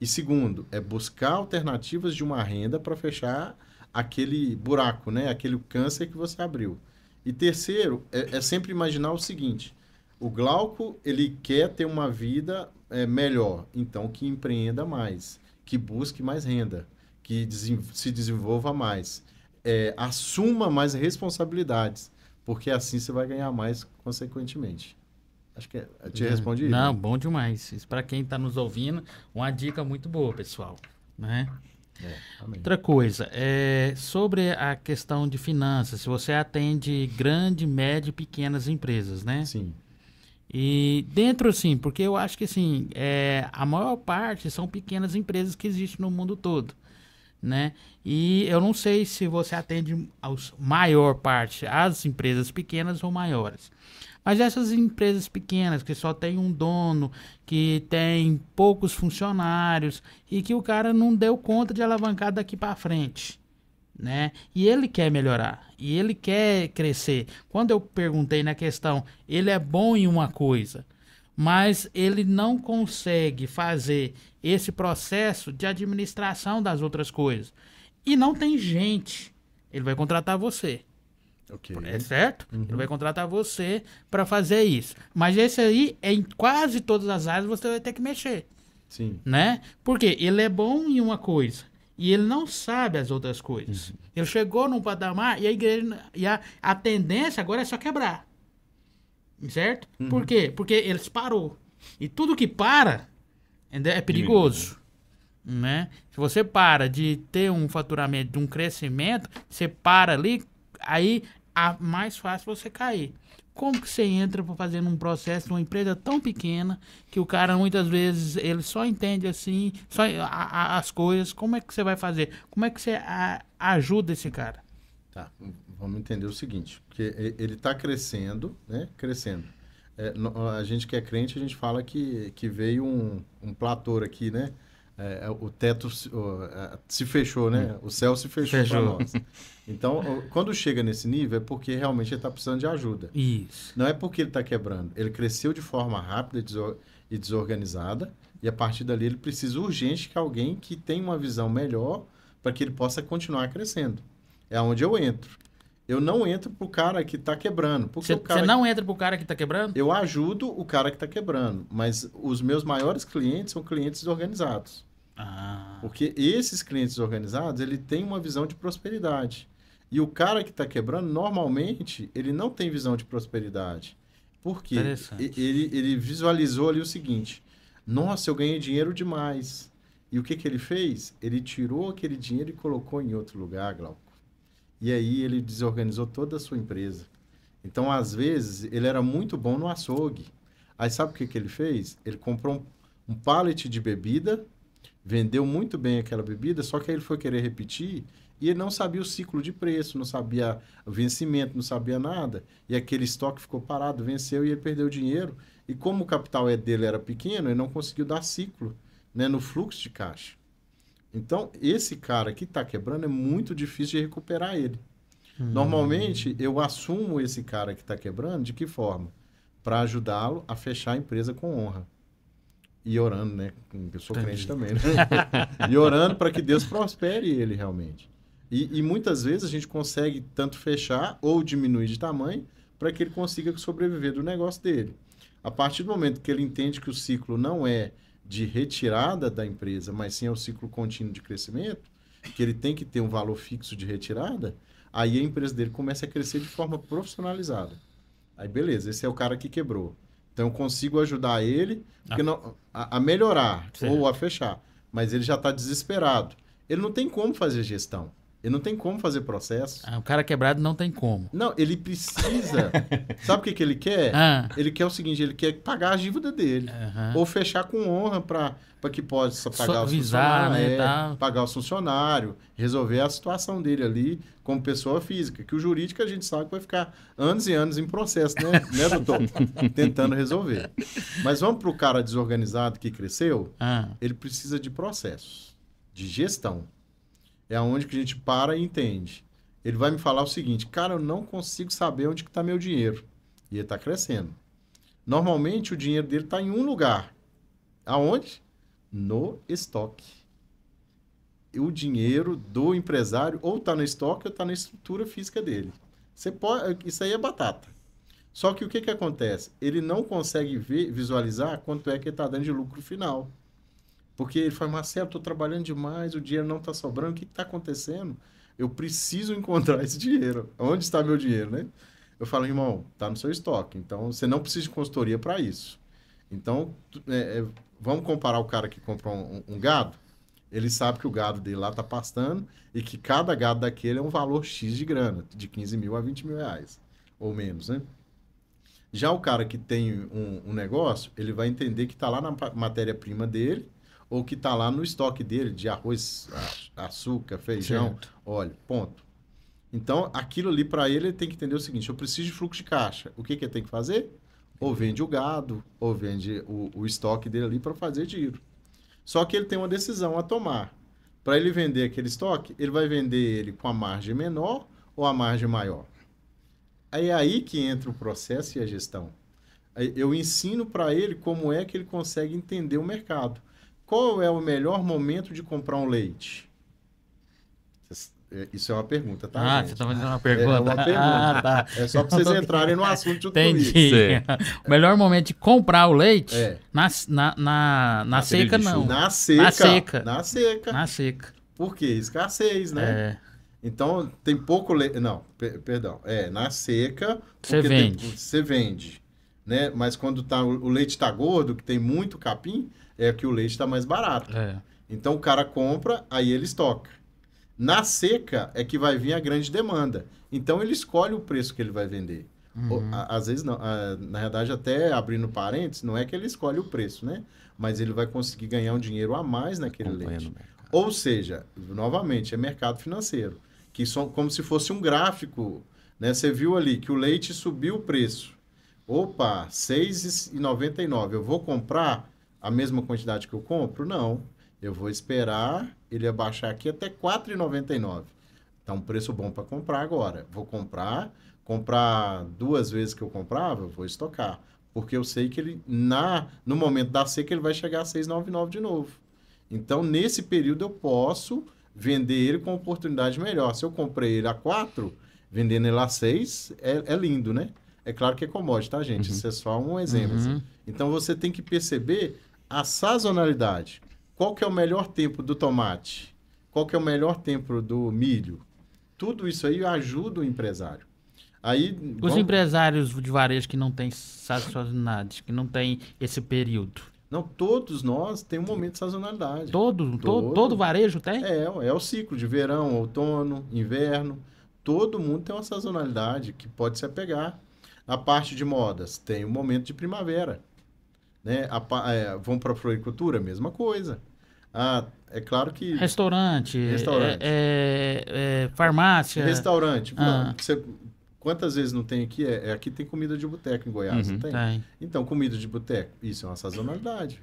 E segundo, é buscar alternativas de uma renda para fechar aquele buraco, né? Aquele câncer que você abriu. E terceiro, é sempre imaginar o seguinte: o Glauco, ele quer ter uma vida melhor, então que empreenda mais, que busque mais renda, que se desenvolva mais, assuma mais responsabilidades, porque assim você vai ganhar mais consequentemente. Acho que eu te respondi. Não, né? bom demais. Isso para quem está nos ouvindo, uma dica muito boa, pessoal, né? Outra coisa, sobre a questão de finanças, se você atende grande, média e pequenas empresas, né? Sim. E dentro, assim, porque eu acho que, assim, a maior parte são pequenas empresas que existem no mundo todo. né? E eu não sei se você atende maior parte as empresas pequenas ou maiores. Mas essas empresas pequenas que só tem um dono, que tem poucos funcionários e que o cara não deu conta de alavancar daqui para frente, né? E ele quer melhorar, e ele quer crescer. Quando eu perguntei na questão, ele é bom em uma coisa, mas ele não consegue fazer esse processo de administração das outras coisas. E não tem gente. Ele vai contratar você. Ok. É certo? Ele vai contratar você para fazer isso. Mas esse aí, em quase todas as áreas, você vai ter que mexer. Sim. Né? Porque ele é bom em uma coisa e ele não sabe as outras coisas. Ele chegou num patamar e a igreja e a tendência agora é só quebrar. Certo? Por quê? Porque ele parou. E tudo que para é perigoso. Né? Se você para de ter um faturamento, de um crescimento, você para ali, aí mais fácil você cair. Como que você entra para fazer um processo de uma empresa tão pequena que o cara muitas vezes ele só entende assim, só as coisas? Como é que você vai fazer? Como é que você ajuda esse cara? Tá, vamos entender o seguinte, porque ele está crescendo, né? Crescendo. A gente que é crente, a gente fala que veio um platô aqui, né? O teto se fechou, né? O céu se fechou para nós. Então, quando chega nesse nível, é porque realmente ele está precisando de ajuda. Isso. Não é porque ele está quebrando. Ele cresceu de forma rápida e desorganizada, e a partir dali ele precisa urgente que alguém que tenha uma visão melhor para que ele possa continuar crescendo. É onde eu entro. Eu não entro pro cara que está quebrando. Você não entra pro cara que está quebrando? Eu ajudo o cara que está quebrando, mas os meus maiores clientes são clientes desorganizados. Porque esses clientes organizados, ele tem uma visão de prosperidade. E o cara que está quebrando, normalmente, ele não tem visão de prosperidade. Por quê? Ele visualizou ali o seguinte: nossa, eu ganhei dinheiro demais. E o que ele fez? Ele tirou aquele dinheiro e colocou em outro lugar, Glauco. E aí ele desorganizou toda a sua empresa. Então, às vezes, ele era muito bom no açougue. Aí sabe o que ele fez? Ele comprou um pallet de bebida, vendeu muito bem aquela bebida, só que aí ele foi querer repetir e ele não sabia o ciclo de preço, não sabia o vencimento, não sabia nada. E aquele estoque ficou parado, venceu e ele perdeu dinheiro. E como o capital dele era pequeno, ele não conseguiu dar ciclo, né, no fluxo de caixa. Então, esse cara que está quebrando é muito difícil de recuperar ele. Normalmente, eu assumo esse cara que está quebrando de que forma? Para ajudá-lo a fechar a empresa com honra. E orando, né? Eu sou crente também, né? E orando para que Deus prospere ele realmente. E muitas vezes a gente consegue tanto fechar ou diminuir de tamanho para que ele consiga sobreviver do negócio dele. A partir do momento que ele entende que o ciclo não é de retirada da empresa, mas sim é o ciclo contínuo de crescimento, que ele tem que ter um valor fixo de retirada, aí a empresa dele começa a crescer de forma profissionalizada. Aí beleza, esse é o cara que quebrou. Então eu consigo ajudar ele a melhorar ou a fechar. Mas ele já está desesperado. Ele não tem como fazer gestão. Ele não tem como fazer processo. O cara quebrado não tem como. Não, ele precisa... Sabe o que ele quer? Ele quer o seguinte, ele quer pagar a dívida dele. Ou fechar com honra para que possa pagar os funcionários, né, pagar os funcionários, resolver a situação dele ali como pessoa física. Que o jurídico a gente sabe que vai ficar anos e anos em processo, né doutor? Tentando resolver. Mas vamos para o cara desorganizado que cresceu, ele precisa de processos, de gestão. É onde que a gente para e entende. Ele vai me falar o seguinte: cara, eu não consigo saber onde está meu dinheiro. E ele está crescendo. Normalmente, o dinheiro dele está em um lugar. Aonde? No estoque. E o dinheiro do empresário ou está no estoque ou está na estrutura física dele. Isso aí é batata. Só que o que acontece? Ele não consegue visualizar quanto é que ele está dando de lucro final. Porque ele fala: Marcelo, estou trabalhando demais, o dinheiro não está sobrando, o que está acontecendo? Eu preciso encontrar esse dinheiro. Onde está meu dinheiro, né? Eu falo: irmão, está no seu estoque, então você não precisa de consultoria para isso. Então, vamos comparar o cara que comprou um gado, ele sabe que o gado dele lá está pastando e que cada gado daquele é um valor X de grana, de 15 mil a 20 mil reais, ou menos, né? Já o cara que tem um negócio, ele vai entender que está lá na matéria-prima dele, ou que está lá no estoque dele de arroz, açúcar, feijão, Certo. óleo, ponto. Então, aquilo ali para ele tem que entender o seguinte, eu preciso de fluxo de caixa. O que ele tem que fazer? Ou vende o gado, ou vende o estoque dele ali para fazer giro. Só que ele tem uma decisão a tomar. Para ele vender aquele estoque, ele vai vender ele com a margem menor ou a margem maior? É aí que entra o processo e a gestão. Eu ensino para ele como é que ele consegue entender o mercado. Qual é o melhor momento de comprar um leite? Isso é uma pergunta, tá, Ah, gente? você está fazendo uma pergunta? É uma pergunta. Ah, tá. É só para vocês entrarem no assunto junto Entendi. comigo. O melhor momento de comprar o leite, É. na seca, não. Na seca. Na seca. Na seca. Na seca. Por quê? Escassez, né? É. Então, tem pouco leite. Não, perdão. Na seca, Você porque vende. Você vende. Né? Mas quando o leite está gordo, que tem muito capim, é que o leite está mais barato. É. Então, o cara compra, aí ele estoca. Na seca é que vai vir a grande demanda. Então, ele escolhe o preço que ele vai vender. Às vezes, não. Na verdade, até abrindo parênteses, não é que ele escolhe o preço, né? Mas ele vai conseguir ganhar um dinheiro a mais naquele leite. Ou seja, novamente, é mercado financeiro. Que são como se fosse um gráfico. Né? Você viu ali que o leite subiu o preço. Opa, R$ 6,99. Eu vou comprar a mesma quantidade que eu compro? Não. Eu vou esperar ele abaixar aqui até R$ 4,99. Tá um preço bom para comprar agora. Vou comprar 2 vezes que eu comprava, eu vou estocar. Porque eu sei que ele, no momento da seca, ele vai chegar a R$ 6,99 de novo. Então, nesse período, eu posso vender ele com oportunidade melhor. Se eu comprei ele a 4, vendendo ele a 6, é lindo, né? É claro que é commodity, tá, gente? Isso é só um exemplo. Assim. Então, você tem que perceber a sazonalidade. Qual que é o melhor tempo do tomate? Qual que é o melhor tempo do milho? Tudo isso aí ajuda o empresário. Aí, Os empresários de varejo que não têm sazonalidade, que não tem esse período. Não, todos nós temos um momento de sazonalidade. Todo varejo tem? É o ciclo de verão, outono, inverno. Todo mundo tem uma sazonalidade que pode se apegar. A parte de modas tem um momento de primavera. Né? Vão para a floricultura, mesma coisa. É claro que... Restaurante. Farmácia. Restaurante. Quantas vezes não tem aqui? Aqui tem comida de boteco em Goiás, não tem? Tem. Então, comida de boteco, isso é uma sazonalidade.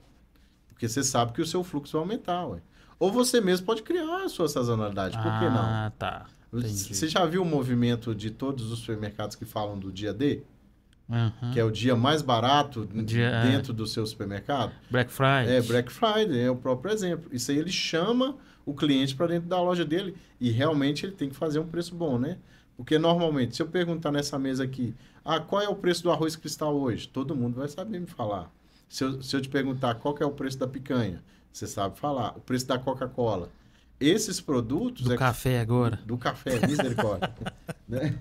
Porque você sabe que o seu fluxo vai aumentar, ué. Ou você mesmo pode criar a sua sazonalidade, por que não? Ah, tá. Entendi. Você já viu o movimento de todos os supermercados que falam do dia D? Uhum. Que é o dia mais barato dentro do seu supermercado? Black Friday. Black Friday é o próprio exemplo. Isso aí ele chama o cliente para dentro da loja dele e realmente ele tem que fazer um preço bom, né? Porque normalmente, se eu perguntar nessa mesa aqui, qual é o preço do arroz cristal hoje? Todo mundo vai saber me falar. Se eu te perguntar qual que é o preço da picanha, você sabe falar. O preço da Coca-Cola. Esses produtos... Do café agora. Do café, misericórdia. Né?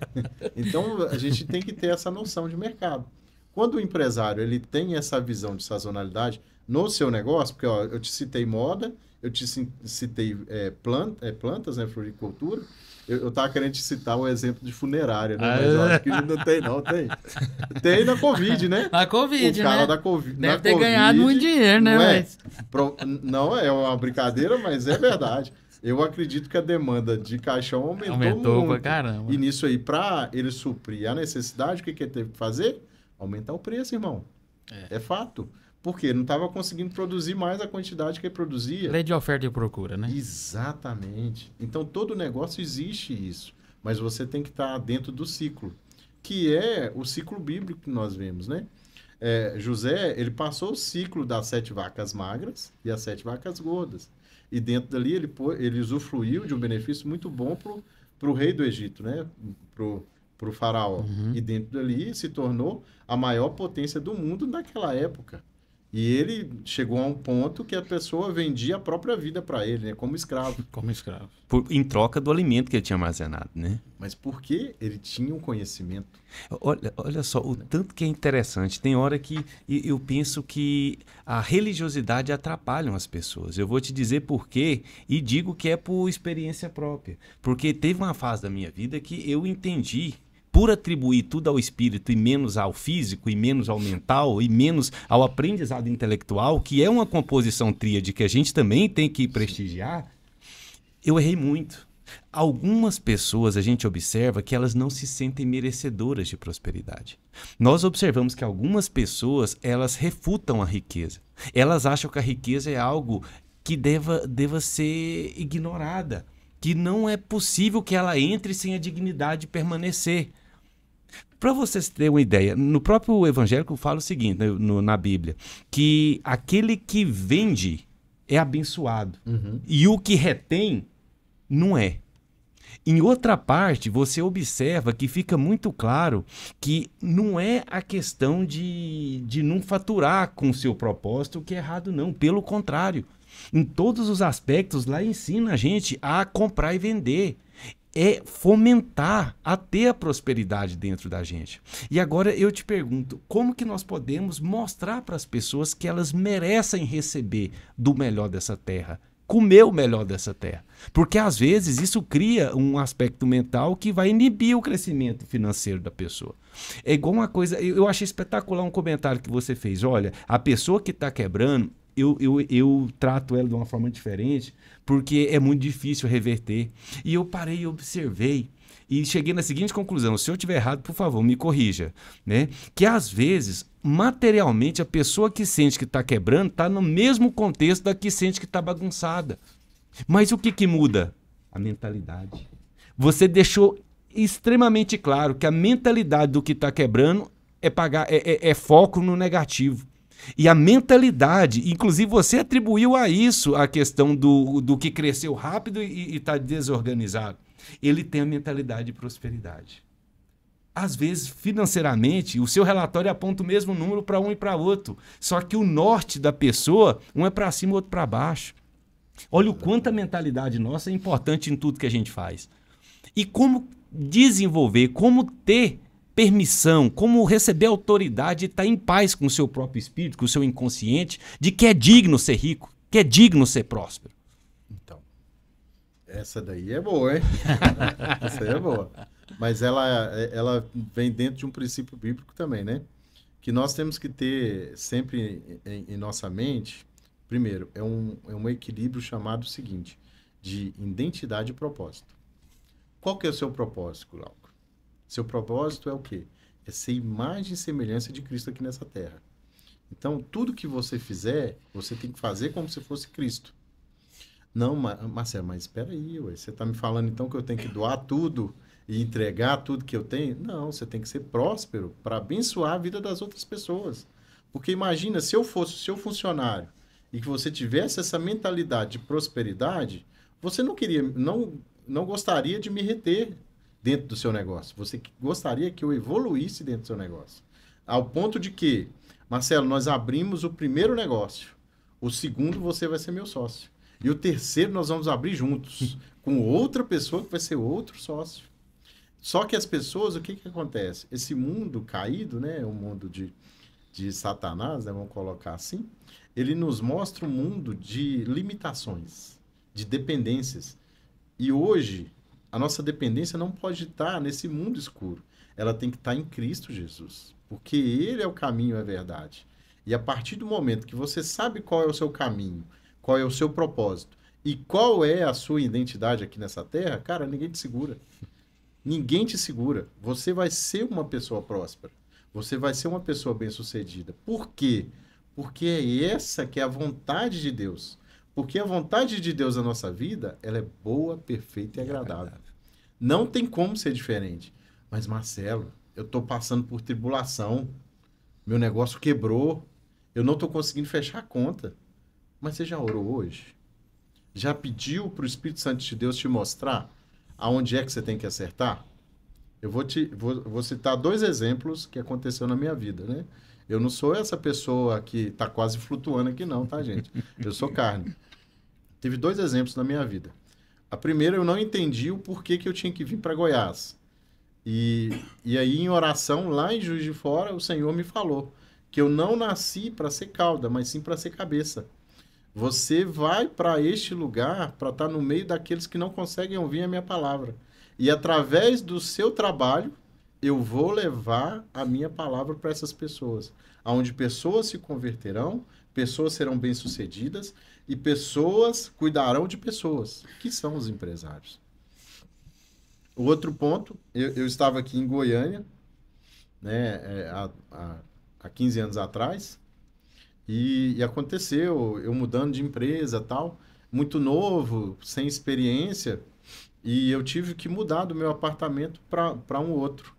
Então, a gente tem que ter essa noção de mercado. Quando o empresário ele tem essa visão de sazonalidade no seu negócio, porque eu te citei moda, eu te citei plantas, né, floricultura, eu estava querendo te citar o exemplo de funerária, né? Mas eu acho que não tem, não. Tem na Covid, né? Na Covid, o cara né? da Covid, Deve ter ganhado muito dinheiro, né? Não é uma brincadeira, mas é verdade. Eu acredito que a demanda de caixão aumentou muito. Pra caramba. E nisso aí, para ele suprir a necessidade, o que ele teve que fazer? Aumentar o preço, irmão. É fato. Por quê? Não estava conseguindo produzir mais a quantidade que ele produzia. Lei de oferta e procura, né? Exatamente. Então, todo negócio existe isso. Mas você tem que estar dentro do ciclo, que é o ciclo bíblico que nós vemos, né? José, ele passou o ciclo das 7 vacas magras e as 7 vacas gordas. E dentro dali, ele usufruiu de um benefício muito bom para o rei do Egito, né? Para o faraó. E dentro dali se tornou a maior potência do mundo naquela época. E ele chegou a um ponto que a pessoa vendia a própria vida para ele, né? Como escravo. Como escravo. Em troca do alimento que ele tinha armazenado, né? Mas por que ele tinha um conhecimento? Olha só, o tanto que é interessante. Tem hora que eu penso que a religiosidade atrapalha as pessoas. Eu vou te dizer por quê e digo que é por experiência própria. Porque teve uma fase da minha vida que eu entendi por atribuir tudo ao espírito e menos ao físico, e menos ao mental, e menos ao aprendizado intelectual, que é uma composição tríade que a gente também tem que prestigiar, eu errei muito. Algumas pessoas a gente observa que elas não se sentem merecedoras de prosperidade. Nós observamos que algumas pessoas, elas refutam a riqueza. Elas acham que a riqueza é algo que deva ser ignorada, que não é possível que ela entre sem a dignidade permanecer. Para vocês terem uma ideia, no próprio evangélico fala o seguinte, na Bíblia, que aquele que vende é abençoado, e o que retém não é. Em outra parte, você observa que fica muito claro que não é a questão de não faturar com o seu propósito, o que é errado não, pelo contrário. Em todos os aspectos, lá ensina a gente a comprar e vender. É fomentar a ter a prosperidade dentro da gente. E agora eu te pergunto, como que nós podemos mostrar para as pessoas que elas merecem receber do melhor dessa terra? Comer o melhor dessa terra. Porque às vezes isso cria um aspecto mental que vai inibir o crescimento financeiro da pessoa. É igual uma coisa, eu achei espetacular um comentário que você fez. Olha, a pessoa que está quebrando, eu trato ela de uma forma diferente, porque é muito difícil reverter. E eu parei e observei. E cheguei na seguinte conclusão, se eu estiver errado, por favor, me corrija, né? Que às vezes, materialmente, a pessoa que sente que está quebrando está no mesmo contexto da que sente que está bagunçada. Mas o que muda? A mentalidade. Você deixou extremamente claro que a mentalidade do que está quebrando é foco no negativo. E a mentalidade, inclusive você atribuiu a isso a questão do que cresceu rápido e está desorganizado. Ele tem a mentalidade de prosperidade. Às vezes, financeiramente, o seu relatório aponta o mesmo número para um e para outro. Só que o norte da pessoa, um é para cima e o outro para baixo. Olha o quanto a mentalidade nossa é importante em tudo que a gente faz. E como desenvolver, como ter permissão, como receber autoridade e estar em paz com o seu próprio espírito, com o seu inconsciente, de que é digno ser rico, que é digno ser próspero. Então, essa daí é boa, hein? Essa aí é boa. Mas ela vem dentro de um princípio bíblico também, né? Que nós temos que ter sempre em nossa mente, primeiro, é um equilíbrio chamado o seguinte, de identidade e propósito. Qual que é o seu propósito, Glauco? Seu propósito é o quê? É ser imagem e semelhança de Cristo aqui nessa terra. Então, tudo que você fizer, você tem que fazer como se fosse Cristo. Não, Marcelo, mas espera aí, ué, você está me falando então que eu tenho que doar tudo e entregar tudo que eu tenho? Não, você tem que ser próspero para abençoar a vida das outras pessoas. Porque imagina, se eu fosse o seu funcionário e que você tivesse essa mentalidade de prosperidade, você não gostaria de me reter dentro do seu negócio. Você gostaria que eu evoluísse dentro do seu negócio. Ao ponto de que, Marcelo, nós abrimos o primeiro negócio. O segundo, você vai ser meu sócio. E o terceiro, nós vamos abrir juntos, com outra pessoa que vai ser outro sócio. Só que as pessoas, o que acontece? Esse mundo caído, né, o mundo de Satanás, né, vamos colocar assim, ele nos mostra um mundo de limitações, de dependências. E hoje, a nossa dependência não pode estar nesse mundo escuro. Ela tem que estar em Cristo Jesus. Porque Ele é o caminho e a verdade. E a partir do momento que você sabe qual é o seu caminho, qual é o seu propósito e qual é a sua identidade aqui nessa terra, cara, ninguém te segura. Ninguém te segura. Você vai ser uma pessoa próspera. Você vai ser uma pessoa bem-sucedida. Por quê? Porque é essa que é a vontade de Deus. Porque a vontade de Deus na nossa vida, ela é boa, perfeita e agradável. Não tem como ser diferente. Mas, Marcelo, eu estou passando por tribulação. Meu negócio quebrou. Eu não estou conseguindo fechar a conta. Mas você já orou hoje? Já pediu para o Espírito Santo de Deus te mostrar aonde é que você tem que acertar? Eu vou citar 2 exemplos que aconteceu na minha vida, né? Eu não sou essa pessoa que está quase flutuando aqui não, tá, gente? Eu sou carne. Teve 2 exemplos na minha vida. A primeira, eu não entendi o porquê que eu tinha que vir para Goiás. E aí, em oração, lá em Juiz de Fora, o Senhor me falou que eu não nasci para ser cauda, mas sim para ser cabeça. Você vai para este lugar para estar no meio daqueles que não conseguem ouvir a minha palavra. E através do seu trabalho, eu vou levar a minha palavra para essas pessoas, onde pessoas se converterão, pessoas serão bem-sucedidas e pessoas cuidarão de pessoas, que são os empresários. O outro ponto, eu estava aqui em Goiânia, né, há 15 anos atrás, e aconteceu, eu mudando de empresa tal, muito novo, sem experiência, e eu tive que mudar do meu apartamento para um outro.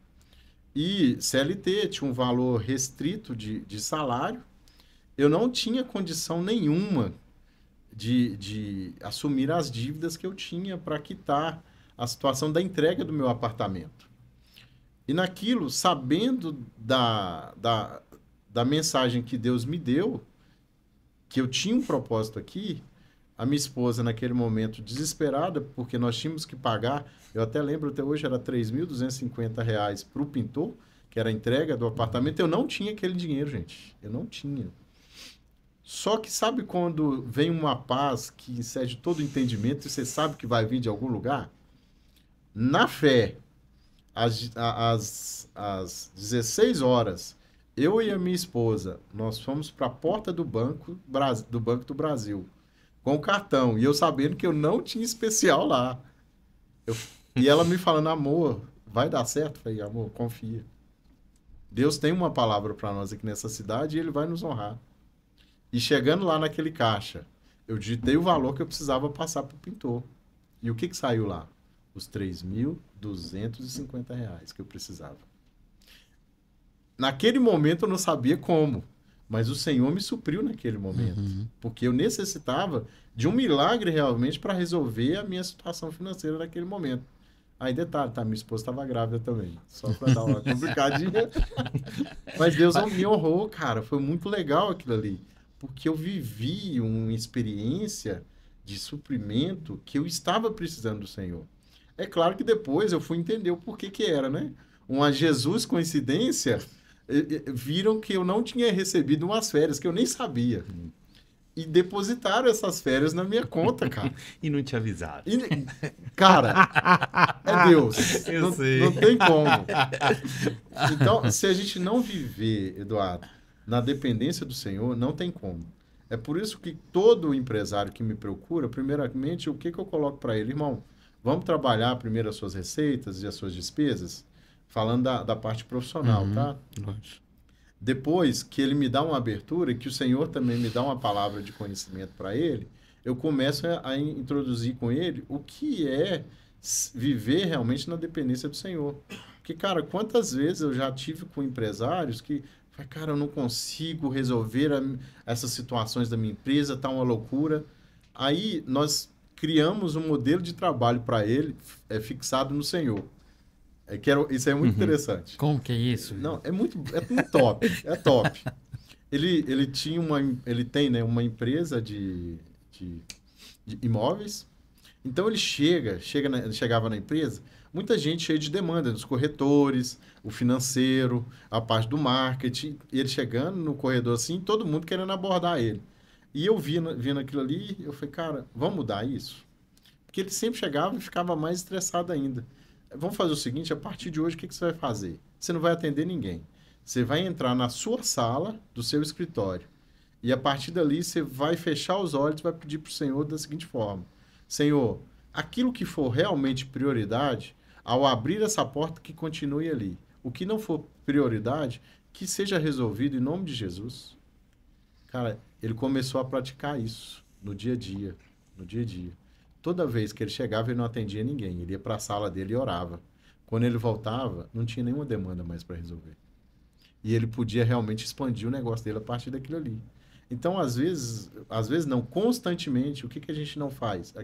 E CLT tinha um valor restrito de salário, eu não tinha condição nenhuma de assumir as dívidas que eu tinha para quitar a situação da entrega do meu apartamento. E naquilo, sabendo da mensagem que Deus me deu, que eu tinha um propósito aqui, a minha esposa, naquele momento, desesperada, porque nós tínhamos que pagar, eu até lembro até hoje, era R$ 3.250 para o pintor, que era a entrega do apartamento. Eu não tinha aquele dinheiro, gente. Eu não tinha. Só que sabe quando vem uma paz que excede todo o entendimento e você sabe que vai vir de algum lugar? Na fé, às 16 horas, eu e a minha esposa, nós fomos para a porta do Banco do Brasil, com o cartão, e eu sabendo que eu não tinha especial lá. E ela me falando, amor, vai dar certo? Eu falei, amor, confia. Deus tem uma palavra para nós aqui nessa cidade e Ele vai nos honrar. E chegando lá naquele caixa, eu digitei o valor que eu precisava passar para o pintor. E o que saiu lá? Os R$ 3.250 que eu precisava. Naquele momento eu não sabia como, mas o Senhor me supriu naquele momento. Porque eu necessitava de um milagre realmente para resolver a minha situação financeira naquele momento. Aí, detalhe, tá? Minha esposa estava grávida também. Só para dar uma complicadinha. Mas Deus me honrou, cara. Foi muito legal aquilo ali. Porque eu vivi uma experiência de suprimento que eu estava precisando do Senhor. É claro que depois eu fui entender o porquê que era, né? Uma Jesus coincidência, viram que eu não tinha recebido umas férias, que eu nem sabia. E depositaram essas férias na minha conta, cara. E não te avisaram. Cara, é Deus. Eu sei. Não tem como. Então, se a gente não viver, Eduardo, na dependência do Senhor, não tem como. É por isso que todo empresário que me procura, primeiramente, o que eu coloco para ele? Irmão, vamos trabalhar primeiro as suas receitas e as suas despesas, falando da parte profissional, tá? Depois que ele me dá uma abertura, que o Senhor também me dá uma palavra de conhecimento para ele, eu começo a introduzir com ele o que é viver realmente na dependência do Senhor. Porque, cara, quantas vezes eu já tive com empresários que, cara, eu não consigo resolver essas situações da minha empresa, tá uma loucura. Aí nós criamos um modelo de trabalho para ele fixado no Senhor. Isso é muito interessante. Como que é isso? Não, é muito top. É top. Ele tem, né, uma empresa de imóveis. Então ele chegava na empresa, muita gente cheia de demanda, dos corretores, o financeiro, a parte do marketing. E ele chegando no corredor assim, todo mundo querendo abordar ele. E eu vendo aquilo ali, eu falei, cara, vamos mudar isso? Porque ele sempre chegava e ficava mais estressado ainda. Vamos fazer o seguinte, a partir de hoje, o que você vai fazer? Você não vai atender ninguém. Você vai entrar na sua sala do seu escritório. E a partir dali, você vai fechar os olhos e vai pedir para o Senhor da seguinte forma. Senhor, aquilo que for realmente prioridade, ao abrir essa porta, que continue ali. O que não for prioridade, que seja resolvido em nome de Jesus. Cara, ele começou a praticar isso no dia a dia. No dia a dia. Toda vez que ele chegava, ele não atendia ninguém. Ele ia para a sala dele e orava. Quando ele voltava, não tinha nenhuma demanda mais para resolver. E ele podia realmente expandir o negócio dele a partir daquilo ali. Então, às vezes não, constantemente, o que a gente não faz?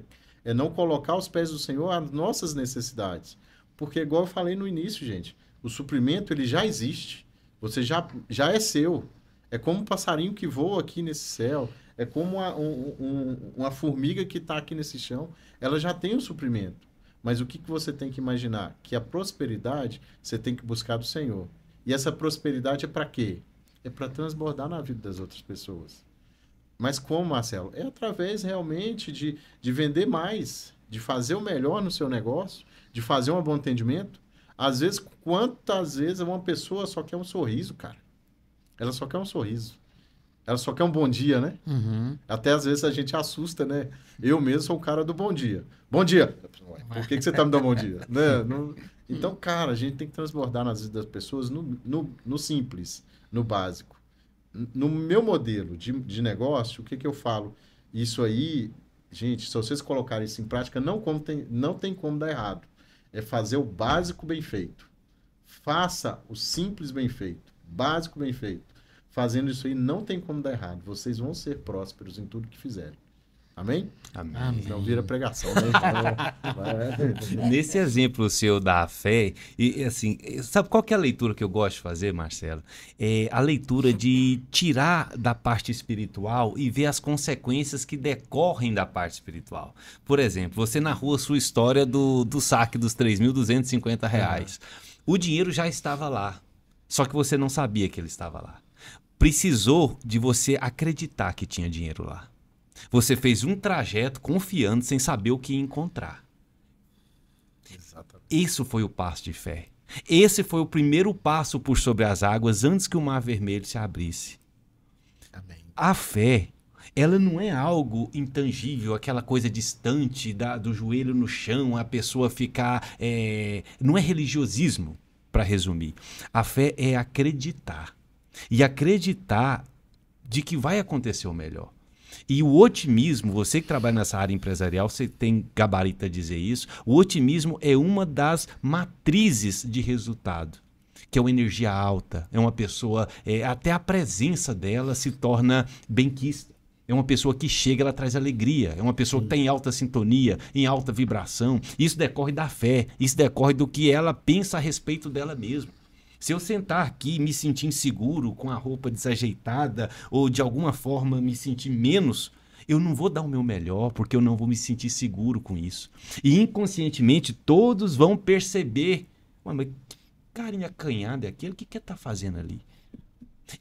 É não colocar aos pés do Senhor as nossas necessidades. Porque, igual eu falei no início, gente, o suprimento, ele já existe. Você já é seu. É como um passarinho que voa aqui nesse céu. É como uma formiga que está aqui nesse chão. Ela já tem o suprimento. Mas o que você tem que imaginar? Que a prosperidade você tem que buscar do Senhor. E essa prosperidade é para quê? É para transbordar na vida das outras pessoas. Mas como, Marcelo? É através realmente de vender mais, de fazer o melhor no seu negócio, de fazer um bom atendimento. Às vezes, quantas vezes uma pessoa só quer um sorriso, cara? Ela só quer um sorriso. Ela só quer um bom dia, né? Uhum. Até às vezes a gente assusta, né? Eu mesmo sou o cara do bom dia. Bom dia! Ué, por que você tá me dando bom dia? Né? Então, cara, a gente tem que transbordar nas vidas das pessoas no simples, no básico. No meu modelo de negócio, o que eu falo? Isso aí, gente, se vocês colocarem isso em prática, não tem como dar errado. É fazer o básico bem feito. Faça o simples bem feito. Básico bem feito. Fazendo isso aí, não tem como dar errado. Vocês vão ser prósperos em tudo que fizerem. Amém? Amém. Não vira pregação, né? Nesse exemplo seu da fé, e assim, sabe qual que é a leitura que eu gosto de fazer, Marcelo? É a leitura de tirar da parte espiritual e ver as consequências que decorrem da parte espiritual. Por exemplo, você narrou a sua história do saque dos R$3.250. O dinheiro já estava lá, só que você não sabia que ele estava lá. Precisou de você acreditar que tinha dinheiro lá. Você fez um trajeto confiando sem saber o que ia encontrar. Exatamente. Isso foi o passo de fé. Esse foi o primeiro passo por sobre as águas antes que o Mar Vermelho se abrisse. Amém. A fé, ela não é algo intangível, aquela coisa distante do joelho no chão, a pessoa ficar... Não é religiosismo, para resumir. A fé é acreditar. E acreditar de que vai acontecer o melhor. E o otimismo, você que trabalha nessa área empresarial, você tem gabarito a dizer isso, o otimismo é uma das matrizes de resultado, que é uma energia alta, é uma pessoa, até a presença dela se torna benquista. É uma pessoa que chega, ela traz alegria, é uma pessoa que está em alta sintonia, em alta vibração. Isso decorre da fé, isso decorre do que ela pensa a respeito dela mesma. Se eu sentar aqui e me sentir inseguro, com a roupa desajeitada, ou de alguma forma me sentir menos, eu não vou dar o meu melhor, porque eu não vou me sentir seguro com isso. E inconscientemente todos vão perceber, mas que carinha acanhada é aquele? O que está fazendo ali?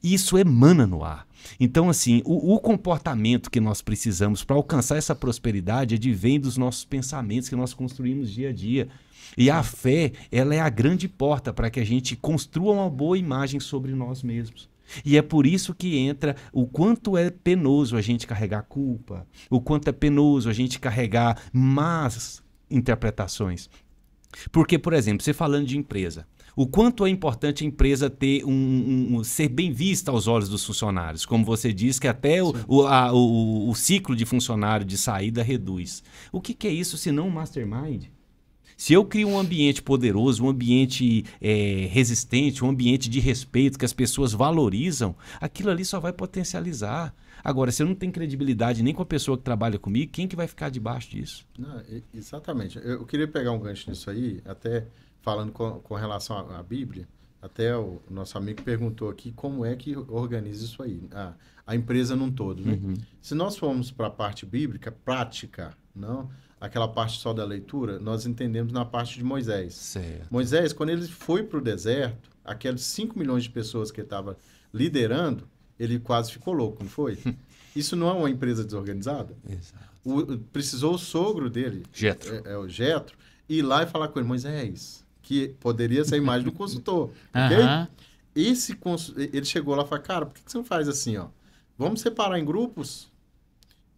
Isso emana no ar. Então, assim, o comportamento que nós precisamos para alcançar essa prosperidade advém dos nossos pensamentos que nós construímos dia a dia. E a fé, ela é a grande porta para que a gente construa uma boa imagem sobre nós mesmos. E é por isso que entra o quanto é penoso a gente carregar culpa, o quanto é penoso a gente carregar más interpretações. Porque, por exemplo, você falando de empresa, o quanto é importante a empresa ter ser bem vista aos olhos dos funcionários. Como você diz, que até o ciclo de funcionário de saída reduz. O que é isso se não um mastermind? Se eu crio um ambiente poderoso, um ambiente resistente, um ambiente de respeito, que as pessoas valorizam, aquilo ali só vai potencializar. Agora, se eu não tenho credibilidade nem com a pessoa que trabalha comigo, quem que vai ficar debaixo disso? Não, exatamente. Eu queria pegar um gancho nisso aí, até falando com relação à Bíblia, até o nosso amigo perguntou aqui como é que organiza isso aí, a empresa num todo, né? Uhum. Se nós formos para a parte bíblica, prática, não aquela parte só da leitura, nós entendemos na parte de Moisés. Certo. Moisés, quando ele foi para o deserto, aqueles 5 milhões de pessoas que ele estava liderando, ele quase ficou louco, não foi? Isso não é uma empresa desorganizada? Exato. Precisou o sogro dele, Jetro. o Jetro, ir lá e falar com ele, Moisés, que poderia ser a imagem do consultor, ok? Aham. Ele chegou lá e falou, cara, por que você não faz assim, ó? Vamos separar em grupos?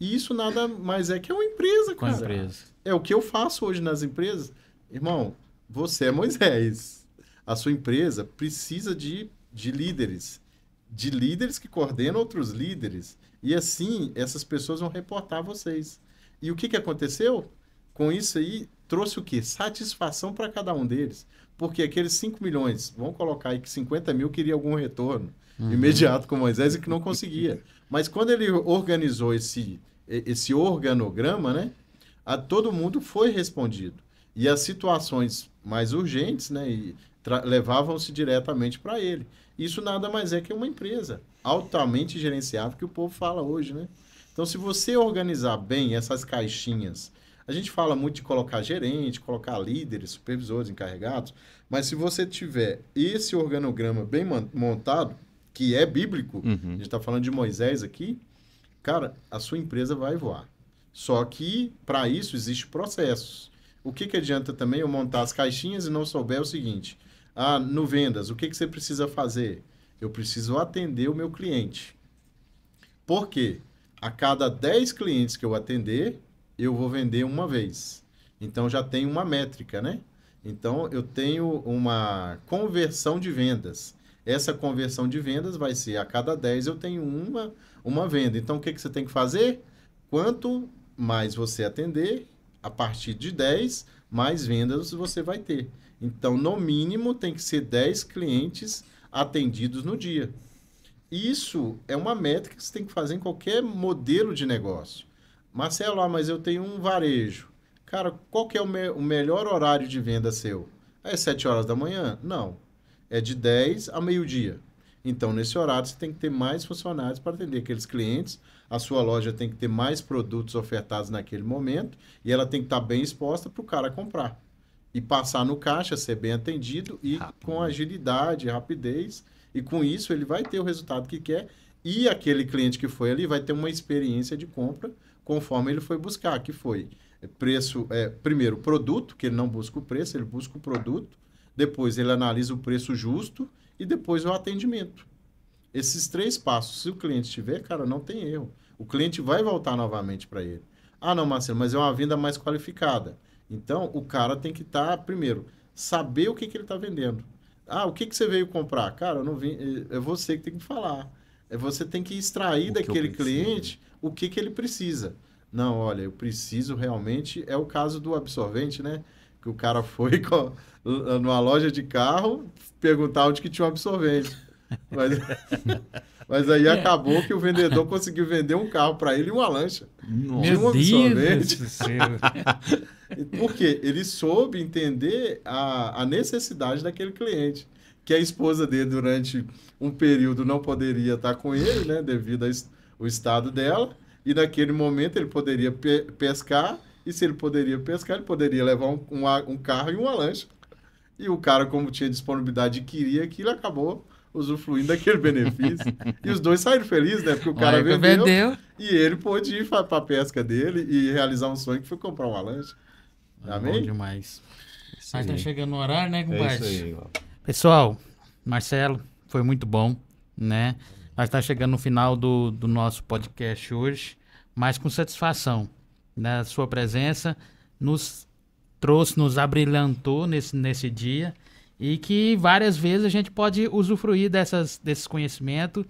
E isso nada mais é que é uma empresa, Com a cara. empresa. É o que eu faço hoje nas empresas. Irmão, você é Moisés. A sua empresa precisa de líderes. De líderes que coordenam outros líderes. E assim, essas pessoas vão reportar vocês. E o que aconteceu? Com isso aí, trouxe o quê? Satisfação para cada um deles. Porque aqueles 5 milhões, vamos colocar aí que 50 mil queria algum retorno imediato com Moisés e que não conseguia. Mas quando ele organizou esse organograma, né, todo mundo foi respondido. E as situações mais urgentes, né, levavam-se diretamente para ele. Isso nada mais é que uma empresa altamente gerenciável que o povo fala hoje, né? Então, se você organizar bem essas caixinhas, a gente fala muito de colocar gerente, colocar líderes, supervisores, encarregados, mas se você tiver esse organograma bem montado, que é bíblico, a gente está falando de Moisés aqui, cara, a sua empresa vai voar. Só que, para isso, existem processos. o que adianta também eu montar as caixinhas e não souber o seguinte? No vendas, o que você precisa fazer? Eu preciso atender o meu cliente. Por quê? A cada 10 clientes que eu atender, eu vou vender uma vez. Então, já tem uma métrica, né? Então, eu tenho uma conversão de vendas. Essa conversão de vendas vai ser, a cada 10 eu tenho uma venda. Então, o que você tem que fazer? Quanto mais você atender, a partir de 10, mais vendas você vai ter. Então, no mínimo, tem que ser 10 clientes atendidos no dia. Isso é uma métrica que você tem que fazer em qualquer modelo de negócio. Marcelo, mas eu tenho um varejo. Cara, qual que é o melhor horário de venda seu? É 7 horas da manhã? Não. É de 10 a meio-dia. Então, nesse horário, você tem que ter mais funcionários para atender aqueles clientes. A sua loja tem que ter mais produtos ofertados naquele momento e ela tem que estar bem exposta para o cara comprar. E passar no caixa, ser bem atendido e com agilidade, rapidez. E com isso, ele vai ter o resultado que quer. E aquele cliente que foi ali vai ter uma experiência de compra conforme ele foi buscar, que foi preço, primeiro, produto, que ele não busca o preço, ele busca o produto. Depois, ele analisa o preço justo e depois o atendimento. Esses 3 passos, se o cliente tiver, cara, não tem erro. O cliente vai voltar novamente para ele. Não, Marcelo, mas é uma venda mais qualificada. Então, o cara tem que estar, primeiro, saber o que ele está vendendo. O que você veio comprar? Cara, eu não vim, é você que tem que falar. Você tem que extrair daquele cliente o que ele precisa. Não, olha, eu preciso realmente... É o caso do absorvente, né? Que o cara foi numa loja de carro perguntar onde que tinha um absorvente. Mas aí acabou que o vendedor conseguiu vender um carro para ele e uma lancha. Meu Deus do céu! Porque ele soube entender a necessidade daquele cliente. Que a esposa dele, durante um período, não poderia estar com ele, né? Devido ao estado dela. E naquele momento ele poderia pescar. E se ele poderia pescar, ele poderia levar um carro e uma lancha. E o cara, como tinha disponibilidade e queria aquilo, acabou usufruindo daquele benefício. E os dois saíram felizes, né? Porque o cara vendeu e ele pôde ir para a pesca dele e realizar um sonho que foi comprar uma lancha. Amém? Bom demais. Mas tá chegando o horário, né, compadre? É isso aí, ó. Pessoal, Marcelo, foi muito bom, né? Nós tá chegando no final do nosso podcast hoje, mas com satisfação, né? A sua presença nos trouxe, nos abrilhantou nesse dia e que várias vezes a gente pode usufruir desses conhecimentos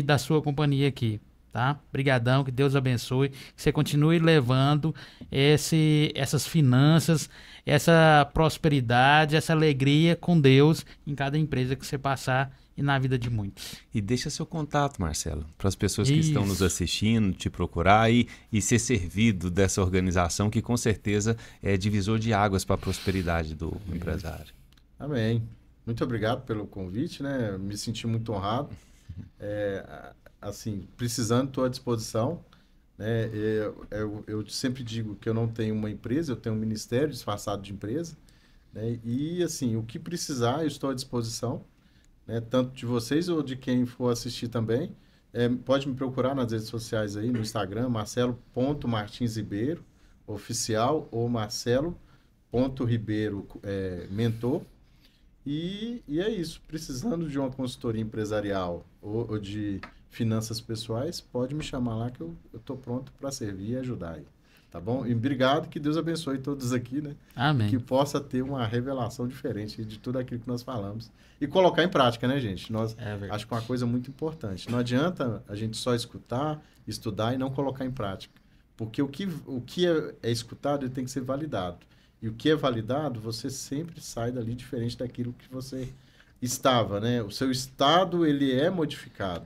da sua companhia aqui. Tá? Obrigadão, que Deus abençoe, que você continue levando essas finanças, essa prosperidade, essa alegria com Deus em cada empresa que você passar e na vida de muitos. E deixa seu contato, Marcelo, para as pessoas que estão nos assistindo, te procurar e ser servido dessa organização que com certeza é divisor de águas para a prosperidade do empresário. Amém. Muito obrigado pelo convite, né? Me senti muito honrado. Assim, precisando, estou à disposição. Né? Eu sempre digo que eu não tenho uma empresa, eu tenho um ministério disfarçado de empresa. Né? E, assim, o que precisar, eu estou à disposição. Né? Tanto de vocês ou de quem for assistir também. Pode me procurar nas redes sociais aí, no Instagram, marcelo.martinsribeiro, oficial, ou marcelo.ribeiro, mentor. E é isso. Precisando de uma consultoria empresarial ou de finanças pessoais, pode me chamar lá que eu estou pronto para servir e ajudar aí. Tá bom? E obrigado, que Deus abençoe todos aqui, né? Amém. Que possa ter uma revelação diferente de tudo aquilo que nós falamos. E colocar em prática, né, gente? Acho que é uma coisa muito importante. Não adianta a gente só escutar, estudar e não colocar em prática. Porque o que é escutado, ele tem que ser validado. E o que é validado, você sempre sai dali diferente daquilo que você estava, né? O seu estado, ele é modificado.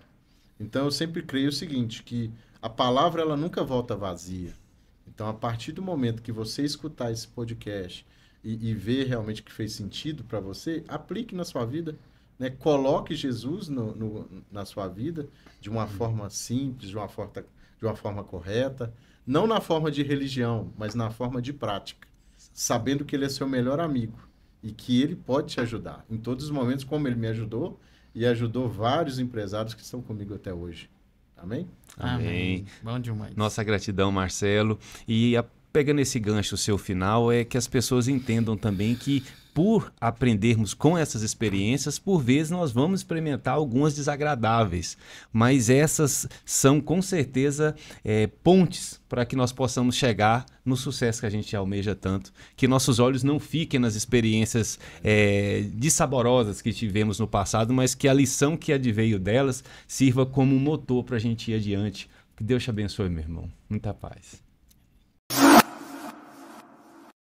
Então, eu sempre creio o seguinte, que a palavra, ela nunca volta vazia. Então, a partir do momento que você escutar esse podcast e ver realmente que fez sentido para você, aplique na sua vida, né? Coloque Jesus na sua vida de uma forma simples, de uma forma correta, não na forma de religião, mas na forma de prática, sabendo que ele é seu melhor amigo e que ele pode te ajudar em todos os momentos, como ele me ajudou e ajudou vários empresários que estão comigo até hoje. Amém? Amém. Bom demais. Nossa gratidão, Marcelo. E pegando esse gancho seu final, é que as pessoas entendam também que por aprendermos com essas experiências, por vezes nós vamos experimentar algumas desagradáveis, mas essas são com certeza pontes para que nós possamos chegar no sucesso que a gente almeja tanto, que nossos olhos não fiquem nas experiências dissaborosas que tivemos no passado, mas que a lição que adveio delas sirva como um motor para a gente ir adiante. Que Deus te abençoe, meu irmão. Muita paz.